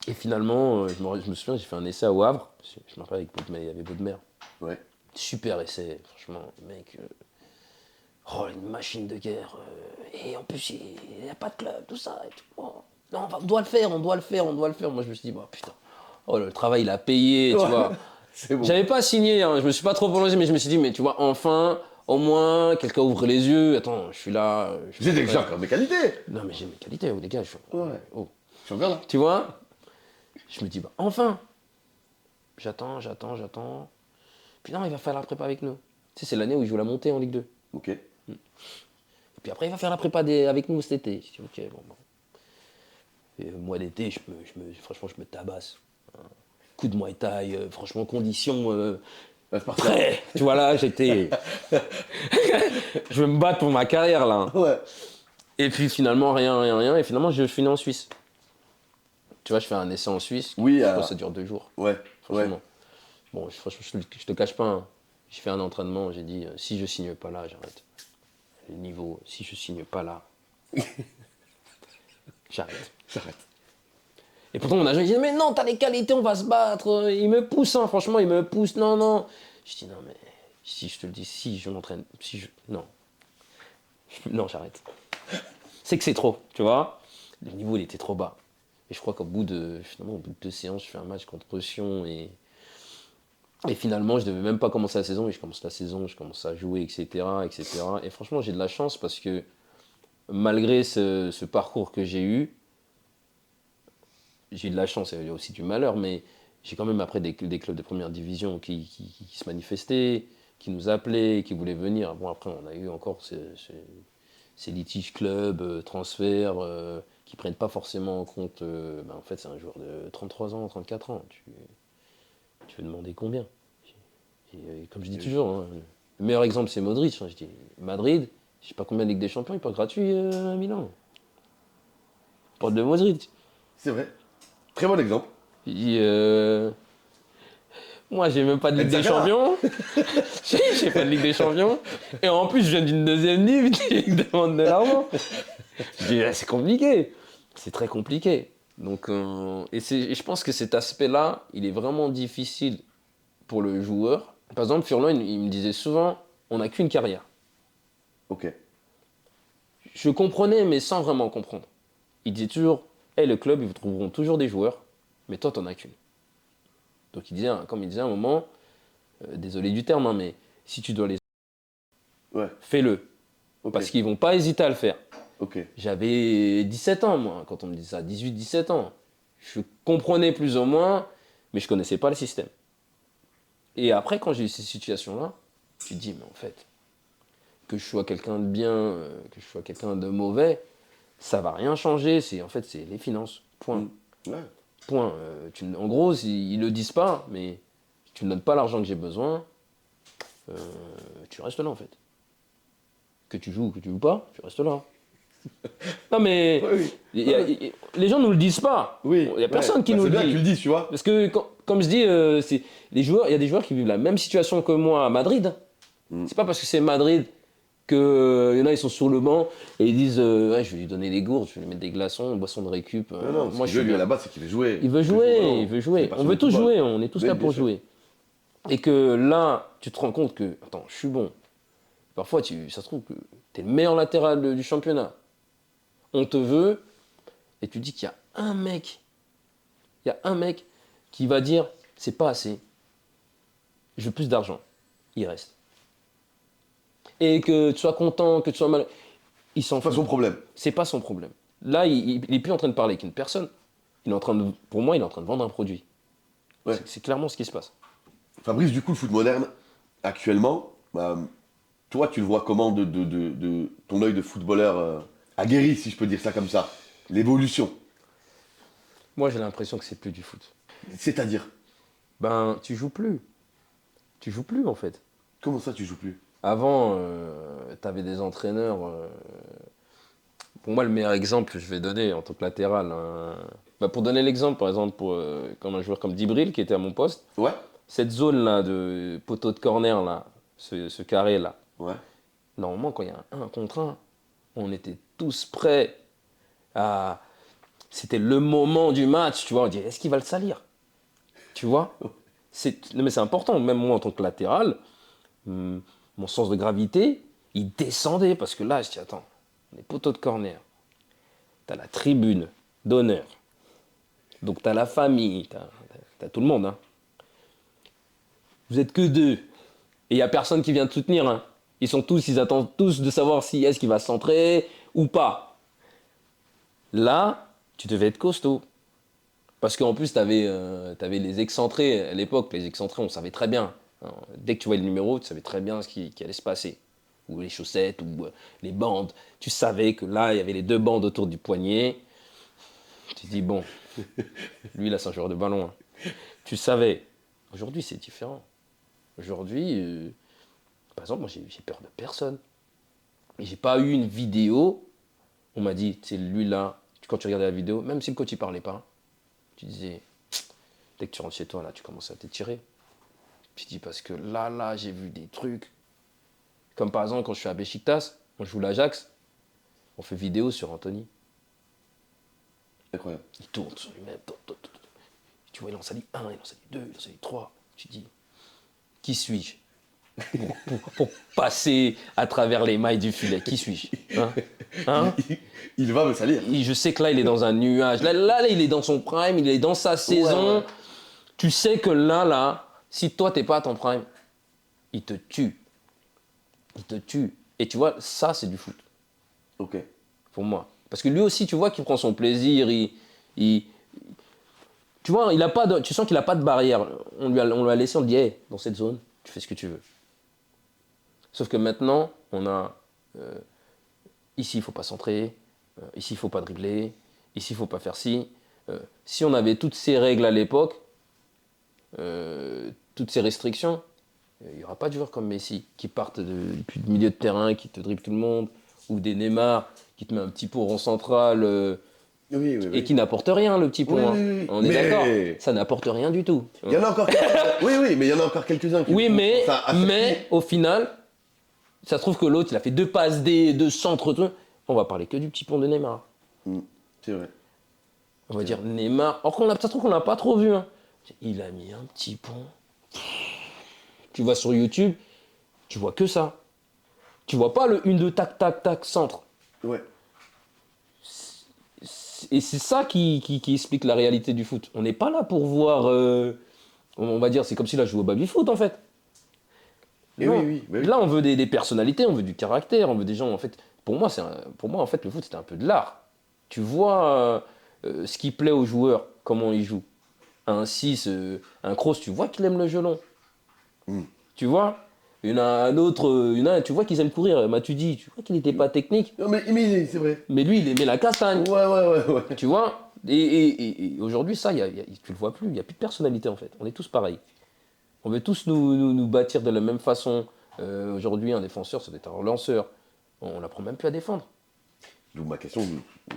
Et finalement, je me souviens, j'ai fait un essai au Havre. Je me rappelle, il y avait Baudemer. Ouais. Super essai, franchement, le mec. Une machine de guerre. Et en plus, il n'y a pas de club, tout ça. Et tout. Oh. Non, on doit le faire. Moi, je me suis dit, bah, putain, le travail, il a payé, tu vois. C'est bon. J'avais pas signé, hein, je me suis pas trop prolongé, mais je me suis dit, mais tu vois, enfin, au moins, quelqu'un ouvre les yeux. Attends, je suis là. J'ai déjà encore mes qualités. Non, mais j'ai mes qualités, les gars. Ouais. Oh. Je suis encore là. Tu vois? Je me dis, bah, enfin! J'attends. Puis non, il va faire la prépa avec nous. Tu sais, c'est l'année où il joue la montée en Ligue 2. Ok. Et puis après, il va faire la prépa avec nous cet été. Je dis, ok, bon. Et moi, l'été, franchement, je me tabasse. Coup de Muay Thai, franchement, condition C'est parti. prêt. Tu vois, là, j'étais... je vais me battre pour ma carrière, là. Ouais. Et puis finalement, rien. Et finalement, je finis en Suisse. Tu vois, je fais un essai en Suisse. Oui, Je crois que ça dure 2 jours. Ouais. Franchement. Bon, franchement, je te cache pas. Hein. J'ai fait un entraînement, j'ai dit, si je signe pas là, j'arrête. Le niveau, si je signe pas là, j'arrête. Et pourtant, mon agent, il dit, mais non, t'as les qualités, on va se battre. Il me pousse, hein, franchement, il me pousse. Non. Je dis, non, mais si je te le dis, si je m'entraîne, non. Non, j'arrête. C'est que c'est trop, tu vois. Le niveau, il était trop bas. Et je crois qu'au bout de 2 séances, je fais un match contre Sion et finalement, je devais même pas commencer la saison, mais je commence la saison, je commence à jouer, etc. Et franchement, j'ai de la chance parce que malgré ce parcours que j'ai eu, j'ai de la chance, il y a aussi du malheur, mais j'ai quand même après des clubs de première division qui se manifestaient, qui nous appelaient, qui voulaient venir. Bon, après, on a eu encore ces litiges clubs, transferts, qui prennent pas forcément en compte. En fait, c'est un joueur de 33 ans, 34 ans. Tu veux demander combien? Et comme je dis toujours, hein, le meilleur exemple, c'est Modric. Hein. Je dis, Madrid, je sais pas combien de Ligue des Champions, il peut être gratuit à Milan. Je parle de Modric. C'est vrai. Très bon exemple. Il dit, moi, j'ai même pas de Ligue des Enzagala. Champions. J'ai pas de Ligue des Champions. Et en plus, je viens d'une deuxième ligue, il me demande de l'argent. Je dis, c'est compliqué. C'est très compliqué. Donc, et je pense que cet aspect-là, il est vraiment difficile pour le joueur. Par exemple, Furlan, il me disait souvent, on n'a qu'une carrière. Ok. Je comprenais, mais sans vraiment comprendre. Il disait toujours, le club, ils vous trouveront toujours des joueurs, mais toi, t'en as qu'une. Donc, il disait, comme il disait à un moment, désolé du terme, hein, mais si tu dois les... Ouais. Fais-le. Ok. Parce qu'ils vont pas hésiter à le faire. Ok. J'avais 17 ans, moi, quand on me disait ça, 18-17 ans. Je comprenais plus ou moins, mais je connaissais pas le système. Et après, quand j'ai eu ces situations-là, tu te dis, mais en fait, que je sois quelqu'un de bien, que je sois quelqu'un de mauvais, ça va rien changer. En fait, c'est les finances. Point. Ouais. Point. En gros, ils le disent pas, mais tu ne donnes pas l'argent que j'ai besoin, tu restes là, en fait. Que tu joues ou que tu joues pas, tu restes là. Non, mais Oui. les gens ne nous le disent pas. Oui. Il n'y a personne qui nous C'est le bien que tu dit. le dises, tu vois. Parce que, comme je dis, les joueurs, il y a des joueurs qui vivent la même situation que moi à Madrid. C'est pas parce que c'est Madrid que y en a, ils sont sur le banc et ils disent ouais, je vais lui donner des gourdes, je vais lui mettre des glaçons, une boisson de récup. Non, moi, je lui à la base, c'est qu'il veut jouer. Il veut jouer, il veut jouer. On veut tous jouer, on est tous Oui, là bien pour sûr. jouer. Et que là, tu te rends compte que, attends, je suis bon. Parfois, ça se trouve que tu es le meilleur latéral du championnat. On te veut, et tu dis qu'il y a un mec qui va dire c'est pas assez, je veux plus d'argent, il reste. Et que tu sois content, que tu sois mal, il s'en C'est pas fout. son problème. C'est pas son problème. Là, il est plus en train de parler avec une personne. Pour moi, il est en train de vendre un produit. Ouais. C'est clairement ce qui se passe. Fabrice, du coup, le foot moderne, actuellement, toi, tu le vois comment de ton œil de footballeur aguerri, si je peux dire ça comme ça? L'évolution. Moi, j'ai l'impression que c'est plus du foot. C'est-à-dire, Ben, tu joues plus. Tu joues plus, en fait. comment ça, tu joues plus? Avant, tu avais des entraîneurs. Pour moi, le meilleur exemple, je vais donner en tant que latéral. Pour donner l'exemple, par exemple, comme un joueur comme Dibril, qui était à mon poste, Ouais. cette zone-là de poteau de corner, là, ce carré-là, Ouais. normalement, quand il y a un contre un, on était tous prêts à. C'était le moment du match, tu vois. On dit, est-ce qu'il va le salir? Tu vois? Non, mais c'est important. Même moi, en tant que latéral, mon sens de gravité, il descendait. Parce que là, je dis, attends, les poteaux de corner, t'as la tribune d'honneur. Donc, t'as la famille, t'as tout le monde. Hein. Vous êtes que deux. Et il n'y a personne qui vient te soutenir. Hein. Ils attendent tous de savoir si est-ce qu'il va centrer ou pas. Là, tu devais être costaud. Parce qu'en plus, tu avais les excentrés. À l'époque, les excentrés, on savait très bien. Hein, dès que tu voyais le numéro, tu savais très bien ce qui allait se passer. Ou les chaussettes, ou les bandes. Tu savais que là, il y avait les 2 bandes autour du poignet. Tu te dis, bon, lui, là, c'est un joueur de ballon. Hein. Tu savais. Aujourd'hui, c'est différent. Aujourd'hui, par exemple, moi, j'ai peur de personne. Et j'ai pas eu une vidéo. On m'a dit, c'est lui là. Quand tu regardais la vidéo, même si le coach il parlait pas, tu disais, dès que tu rentres chez toi, là, tu commences à t'étirer. Tu dis, parce que là, j'ai vu des trucs. Comme par exemple, quand je suis à Beşiktaş, on joue l'Ajax, on fait vidéo sur Anthony. Incroyable. Il tourne sur lui-même. Tu vois, il en salit 1, il en salit 2, il en salit 3. Tu dis, qui suis-je pour passer à travers les mailles du filet? Qui suis-je? Hein? Il va me salir. Je sais que là, il est dans un nuage. Là, il est dans son prime, il est dans sa saison. Ouais. Tu sais que là, si toi, t'es pas à ton prime, il te tue. Il te tue. Et tu vois, ça, c'est du foot, Ok. pour moi. Parce que lui aussi, tu vois qu'il prend son plaisir. Tu vois, tu sens qu'il n'a pas de barrière. On lui a laissé, on lui dit, hey, dans cette zone, tu fais ce que tu veux. Sauf que maintenant, on a... ici, il ne faut pas centrer. Ici, il ne faut pas dribbler. Ici, il ne faut pas faire ci. Si on avait toutes ces règles à l'époque, toutes ces restrictions, il n'y aura pas de joueurs comme Messi qui partent depuis le milieu de terrain, qui te dribble tout le monde, ou des Neymar qui te met un petit pot rond central Oui. et qui n'apporte rien, le petit pot. Oui, hein. oui. On est d'accord, ça n'apporte rien du tout. Il y en a encore quelques-uns. Oui, mais il y en a encore quelques-uns. Oui, mais au final, ça se trouve que l'autre, il a fait 2 passes D, 2 centres, tout. On va parler que du petit pont de Neymar. C'est vrai. On va dire Neymar. Or, ça se trouve qu'on l'a pas trop vu. Hein. Il a mis un petit pont. Tu vas sur YouTube, tu vois que ça. Tu vois pas le 1-2 tac tac tac centre. Ouais. Et c'est ça qui explique la réalité du foot. On n'est pas là pour voir. On va dire, c'est comme si là je jouais au baby-foot en fait. Et Non. oui. Là, on veut des personnalités, on veut du caractère, on veut des gens. En fait, pour moi, en fait, le foot, c'était un peu de l'art. Tu vois ce qui plaît aux joueurs, comment ils jouent. Un 6, un Kroos, tu vois qu'il aime le gelon. Tu vois. Il y en a un autre, tu vois qu'ils aiment courir. Matuidi, tu vois qu'il n'était pas technique. Non, mais c'est vrai. Mais lui, il aimait la castagne. Ouais. Tu vois. Et aujourd'hui, ça, tu le vois plus. Il n'y a plus de personnalité, en fait. On est tous pareils. On veut tous nous bâtir de la même façon. Aujourd'hui, un défenseur, ça doit être un relanceur. On n'apprend même plus à défendre. Donc ma question...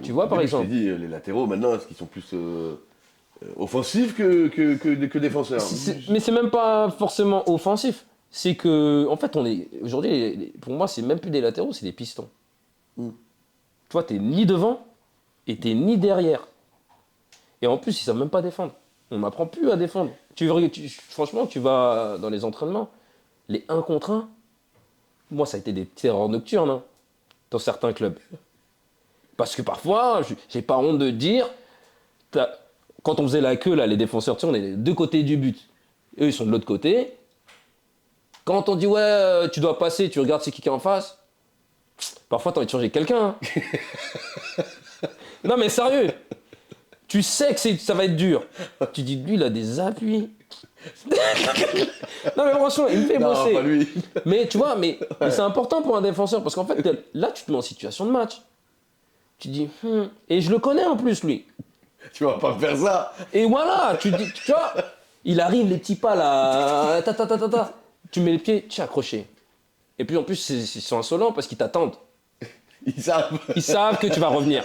Tu vois, par exemple. Je t'ai dit, les latéraux, maintenant, est-ce qu'ils sont plus offensifs que défenseurs? Mais c'est même pas forcément offensif. C'est que, en fait, aujourd'hui, pour moi, c'est même plus des latéraux, c'est des pistons. Tu vois, t'es ni devant et t'es ni derrière. Et en plus, ils savent même pas défendre. On n'apprend plus à défendre. Franchement, tu vas dans les entraînements, les 1 contre 1, moi, ça a été des terreurs nocturnes hein, dans certains clubs. Parce que parfois, j'ai pas honte de dire, quand on faisait la queue, là, les défenseurs, tu sais, on est des 2 côtés du but. Eux, ils sont de l'autre côté. Quand on dit, ouais, tu dois passer, tu regardes c'est qui est en face, parfois, t'as envie de changer quelqu'un. Hein. Non, mais sérieux. Tu sais que ça va être dur. Tu dis, lui, il a des appuis. Non, mais franchement, il me fait bosser. Non, pas lui. Mais tu vois, mais c'est important pour un défenseur parce qu'en fait, là, tu te mets en situation de match. Tu dis, et je le connais en plus, lui. Tu vas pas me faire ça. Et voilà, tu vois, il arrive, les petits pas là, tu mets les pieds, tu es accroché. Et puis en plus, ils sont insolents parce qu'ils t'attendent. Ils savent. Ils savent que tu vas revenir.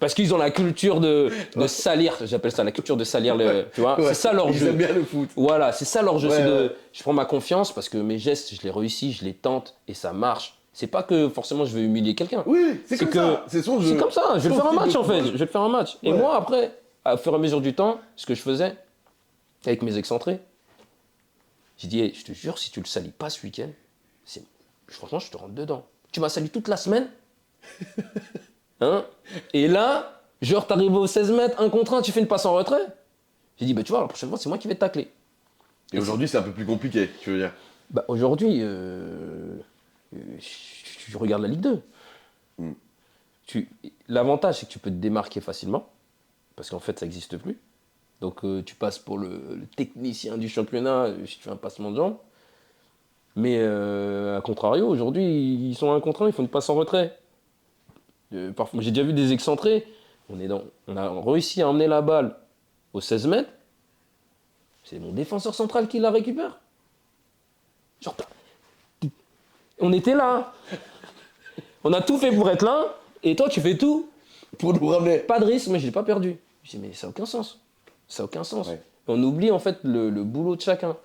Parce qu'ils ont la culture de salir, j'appelle ça la culture de salir, tu vois, c'est ça leur jeu. Ils aiment bien le foot. Voilà, c'est ça leur jeu, Ouais. je prends ma confiance parce que mes gestes, je les réussis, je les tente et ça marche. C'est pas que forcément je veux humilier quelqu'un. Oui, c'est comme ça. C'est son jeu. C'est comme ça, je vais le faire un match en fait, je vais le faire un match. Et Ouais. moi après, au fur et à mesure du temps, ce que je faisais avec mes excentrés, j'ai dit, hey, je te jure, si tu le salis pas ce week-end, franchement, je te rentre dedans. Tu m'as sali toute la semaine. Hein? Et là, genre, t'arrives au 16 mètres, 1 contre 1, tu fais une passe en retrait. J'ai dit, bah tu vois, la prochaine fois, c'est moi qui vais te tacler. Et aujourd'hui, c'est un peu plus compliqué, tu veux dire. Bah aujourd'hui, tu regardes la Ligue 2. L'avantage, c'est que tu peux te démarquer facilement, parce qu'en fait, ça n'existe plus. Donc, tu passes pour le technicien du championnat si tu fais un passement de jambes. Mais à contrario, aujourd'hui, ils sont 1 contre 1, ils font une passe en retrait. Parfois, j'ai déjà vu des excentrés. On a réussi à emmener la balle aux 16 mètres. C'est mon défenseur central qui la récupère. Genre, on était là. On a tout fait pour être là. Et toi, tu fais tout. Pour nous ramener. Pas de risque, mais je l'ai pas perdu. Je dis, mais ça n'a aucun sens. Ça n'a aucun sens. Ouais. On oublie en fait le boulot de chacun.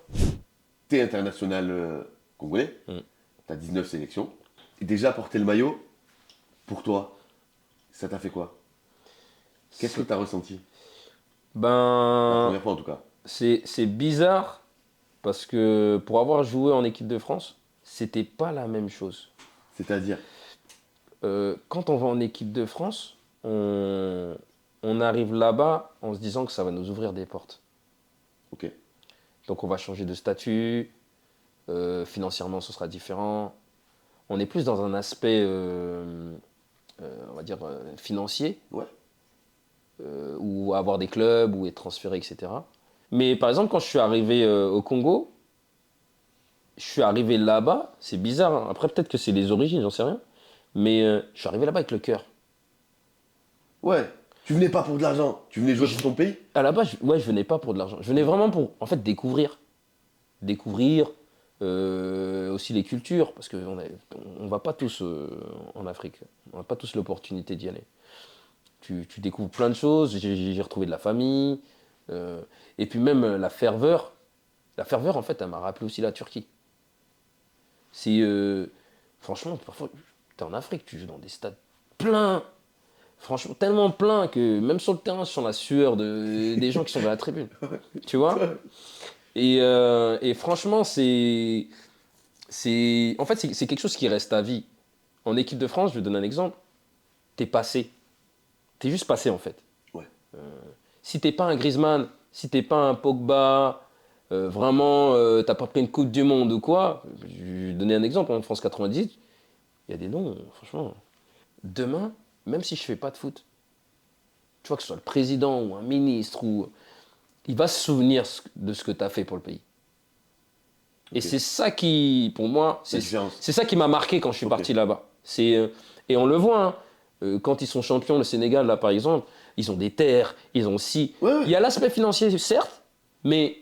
T'es international congolais, t'as 19 sélections. Et déjà porter le maillot, pour toi, ça t'a fait quoi? Qu'est-ce que t'as ressenti? La Ben, première fois en tout cas. c'est bizarre parce que pour avoir joué en équipe de France, c'était pas la même chose. C'est-à-dire, Quand on va en équipe de France, on arrive là-bas en se disant que ça va nous ouvrir des portes. ok, Donc on va changer de statut, financièrement ce sera différent. On est plus dans un aspect, on va dire, financier, ouais, ou avoir des clubs, ou être transféré, etc. Mais par exemple, quand je suis arrivé au Congo, je suis arrivé là-bas, c'est bizarre, hein. Après peut-être que c'est les origines, j'en sais rien, mais je suis arrivé là-bas avec le cœur. ouais. Tu venais pas pour de l'argent, tu venais jouer pour ton pays? À la base, ouais, je venais pas pour de l'argent. Je venais vraiment pour, en fait, découvrir. Découvrir aussi les cultures, parce qu'on on va pas tous en Afrique. On n'a pas tous l'opportunité d'y aller. Tu découvres plein de choses. J'ai retrouvé de la famille. Et puis même la ferveur. La ferveur, en fait, elle m'a rappelé aussi la Turquie. C'est, franchement, parfois, tu es en Afrique, tu joues dans des stades pleins. Franchement, tellement plein que même sur le terrain, je sens la sueur des gens qui sont dans la tribune. Tu vois? Et franchement, en fait, c'est quelque chose qui reste à vie. En équipe de France, je vais donner un exemple. T'es passé. T'es juste passé, en fait. Ouais. Si t'es pas un Griezmann, si t'es pas un Pogba, vraiment, t'as pas pris une Coupe du Monde ou quoi, je vais donner un exemple. En France 98, il y a des noms, franchement. Demain, même si je fais pas de foot, tu vois que ce soit le président ou un ministre, il va se souvenir de ce que tu as fait pour le pays. Et c'est ça qui, pour moi, c'est ça qui m'a marqué quand je suis parti là-bas. Et on le voit, hein, quand ils sont champions, le Sénégal, là, par exemple, ils ont des terres, ils ont aussi... Ouais. Il y a l'aspect financier, certes, mais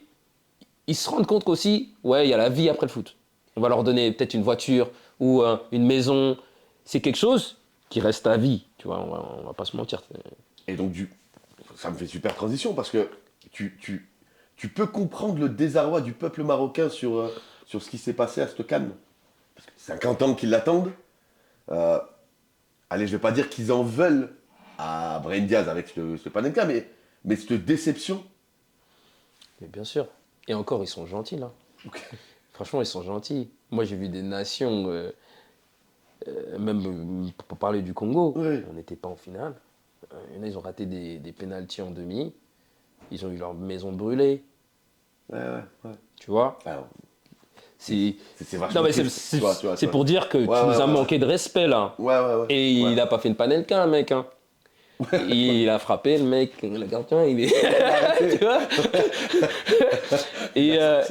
ils se rendent compte qu'aussi, ouais, il y a la vie après le foot. On va leur donner peut-être une voiture ou une maison. C'est quelque chose qui reste à vie, tu vois, on va pas se mentir. Et donc, ça me fait super transition parce que tu peux comprendre le désarroi du peuple marocain sur ce qui s'est passé à cette CAN. Parce que 50 ans qu'ils l'attendent. Allez, je vais pas dire qu'ils en veulent à Brahim Diaz avec ce Panenka, mais cette déception. Mais bien sûr. Et encore, ils sont gentils, là. Franchement, ils sont gentils. Moi, j'ai vu des nations, même pour parler du Congo, Ouais. on n'était pas en finale. Il y en a, ils ont raté des pénaltys en demi. Ils ont eu leur maison brûlée. Ouais. Tu vois? Alors, C'est vachement non, mais triste, tu vois. c'est pour dire que tu nous as manqué de respect, là. Ouais. Et il n'a pas fait une panelka, un mec. Hein. Il a frappé, le mec, le gardien, il est... Tu vois?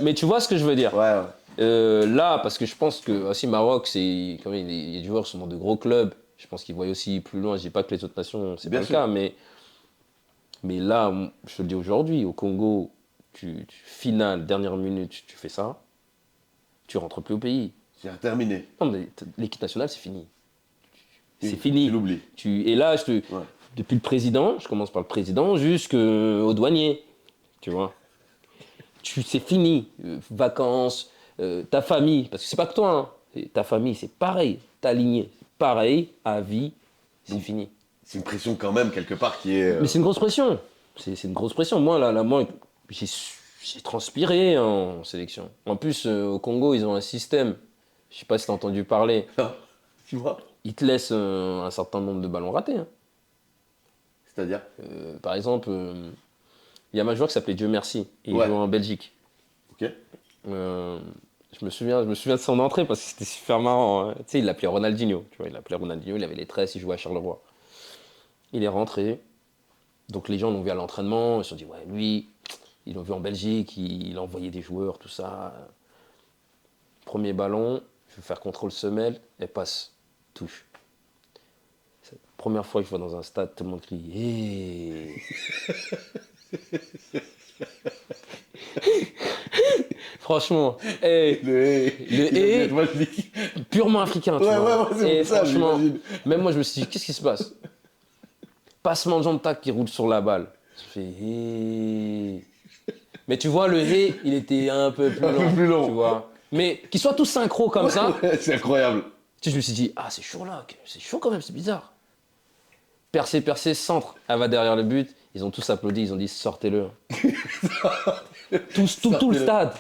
Mais tu vois ce que je veux dire? Ouais. Là, parce que je pense que aussi Maroc, c'est quand même, les joueurs sont dans de gros clubs. Je pense qu'ils voient aussi plus loin. Je dis pas que les autres nations, c'est pas le cas, mais là, je te le dis aujourd'hui, au Congo, finale, dernière minute, tu fais ça, tu rentres plus au pays. C'est terminé. Non, mais l'équipe nationale, c'est fini. Oui, C'est fini. Tu l'oublies. Et là, depuis le président, je commence par le président, jusqu'au douanier, tu vois. C'est fini. Vacances, ta famille, parce que c'est pas que toi, hein. Ta famille, c'est pareil. Ta lignée, c'est pareil, à vie, c'est fini. C'est une pression quand même, quelque part, qui est... Mais c'est une grosse pression. C'est une grosse pression. Moi, moi j'ai transpiré en sélection. En plus, au Congo, ils ont un système. Je sais pas si tu as entendu parler. Tu vois? Ils te laissent un certain nombre de ballons ratés. Hein. C'est-à-dire? Par exemple, il y a un joueur qui s'appelait Dieu Merci. Et il joue en Belgique. Ok. Je me souviens de son entrée parce que c'était super marrant. Hein. Tu sais, il l'appelait Ronaldinho. Tu vois, il l'appelait Ronaldinho, il avait les tresses, il jouait à Charleroi. il est rentré. Donc les gens l'ont vu à l'entraînement, ils se sont dit, ouais, lui, ils l'ont vu en Belgique, il a envoyé des joueurs, tout ça. Premier ballon, je vais faire contrôle semelle, elle passe, touche. C'est la première fois que je vois dans un stade, tout le monde crie, hey. Franchement, hey, le hey, Moi, je dis. purement africain, tu Ouais, vois. ouais, c'est Et pour ça, franchement, j'imagine. même moi je me suis dit, qu'est-ce qui se passe? Passement de jambe tac qui roule sur la balle. Je fais hey. Mais tu vois, le hey, il était un peu plus Un peu long. plus long. Tu vois. Mais qu'ils soient tous synchro comme ça, Ouais, c'est incroyable. tu sais, je me suis dit, ah, c'est chaud là, ok, c'est chaud quand même, c'est bizarre. Percé, centre, elle va derrière le but. Ils ont tous applaudi, ils ont dit, sortez-le. Tout le stade,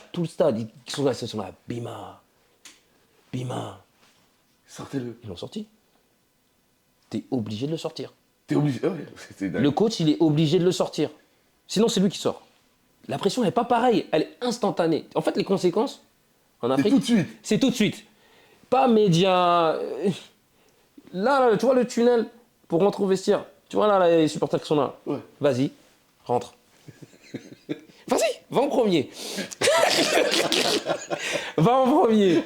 ils sont là, Bima, Bima. Sortez-le. Ils l'ont sorti. T'es obligé de le sortir. T'es obligé. Ah ouais, c'est dingue. Le coach, il est obligé de le sortir. Sinon, c'est lui qui sort. La pression n'est pas pareille, elle est instantanée. En fait, les conséquences, en C'est Afrique, tout de suite. c'est tout de suite. Pas média. Là, tu vois le tunnel pour rentrer au vestiaire. Tu vois là, les supporters qui sont là. Ouais. Vas-y, rentre. Vas-y, va en premier. Va en premier.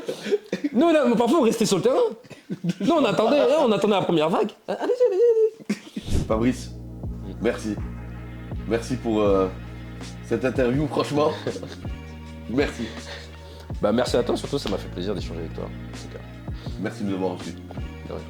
Nous, là, parfois, on restait sur le terrain. Nous, on attendait la première vague. Allez-y. Fabrice, merci. Merci pour cette interview, franchement. Merci. Bah, merci à toi, surtout, ça m'a fait plaisir d'échanger avec toi. En tout cas. Merci de nous avoir reçus. De rien.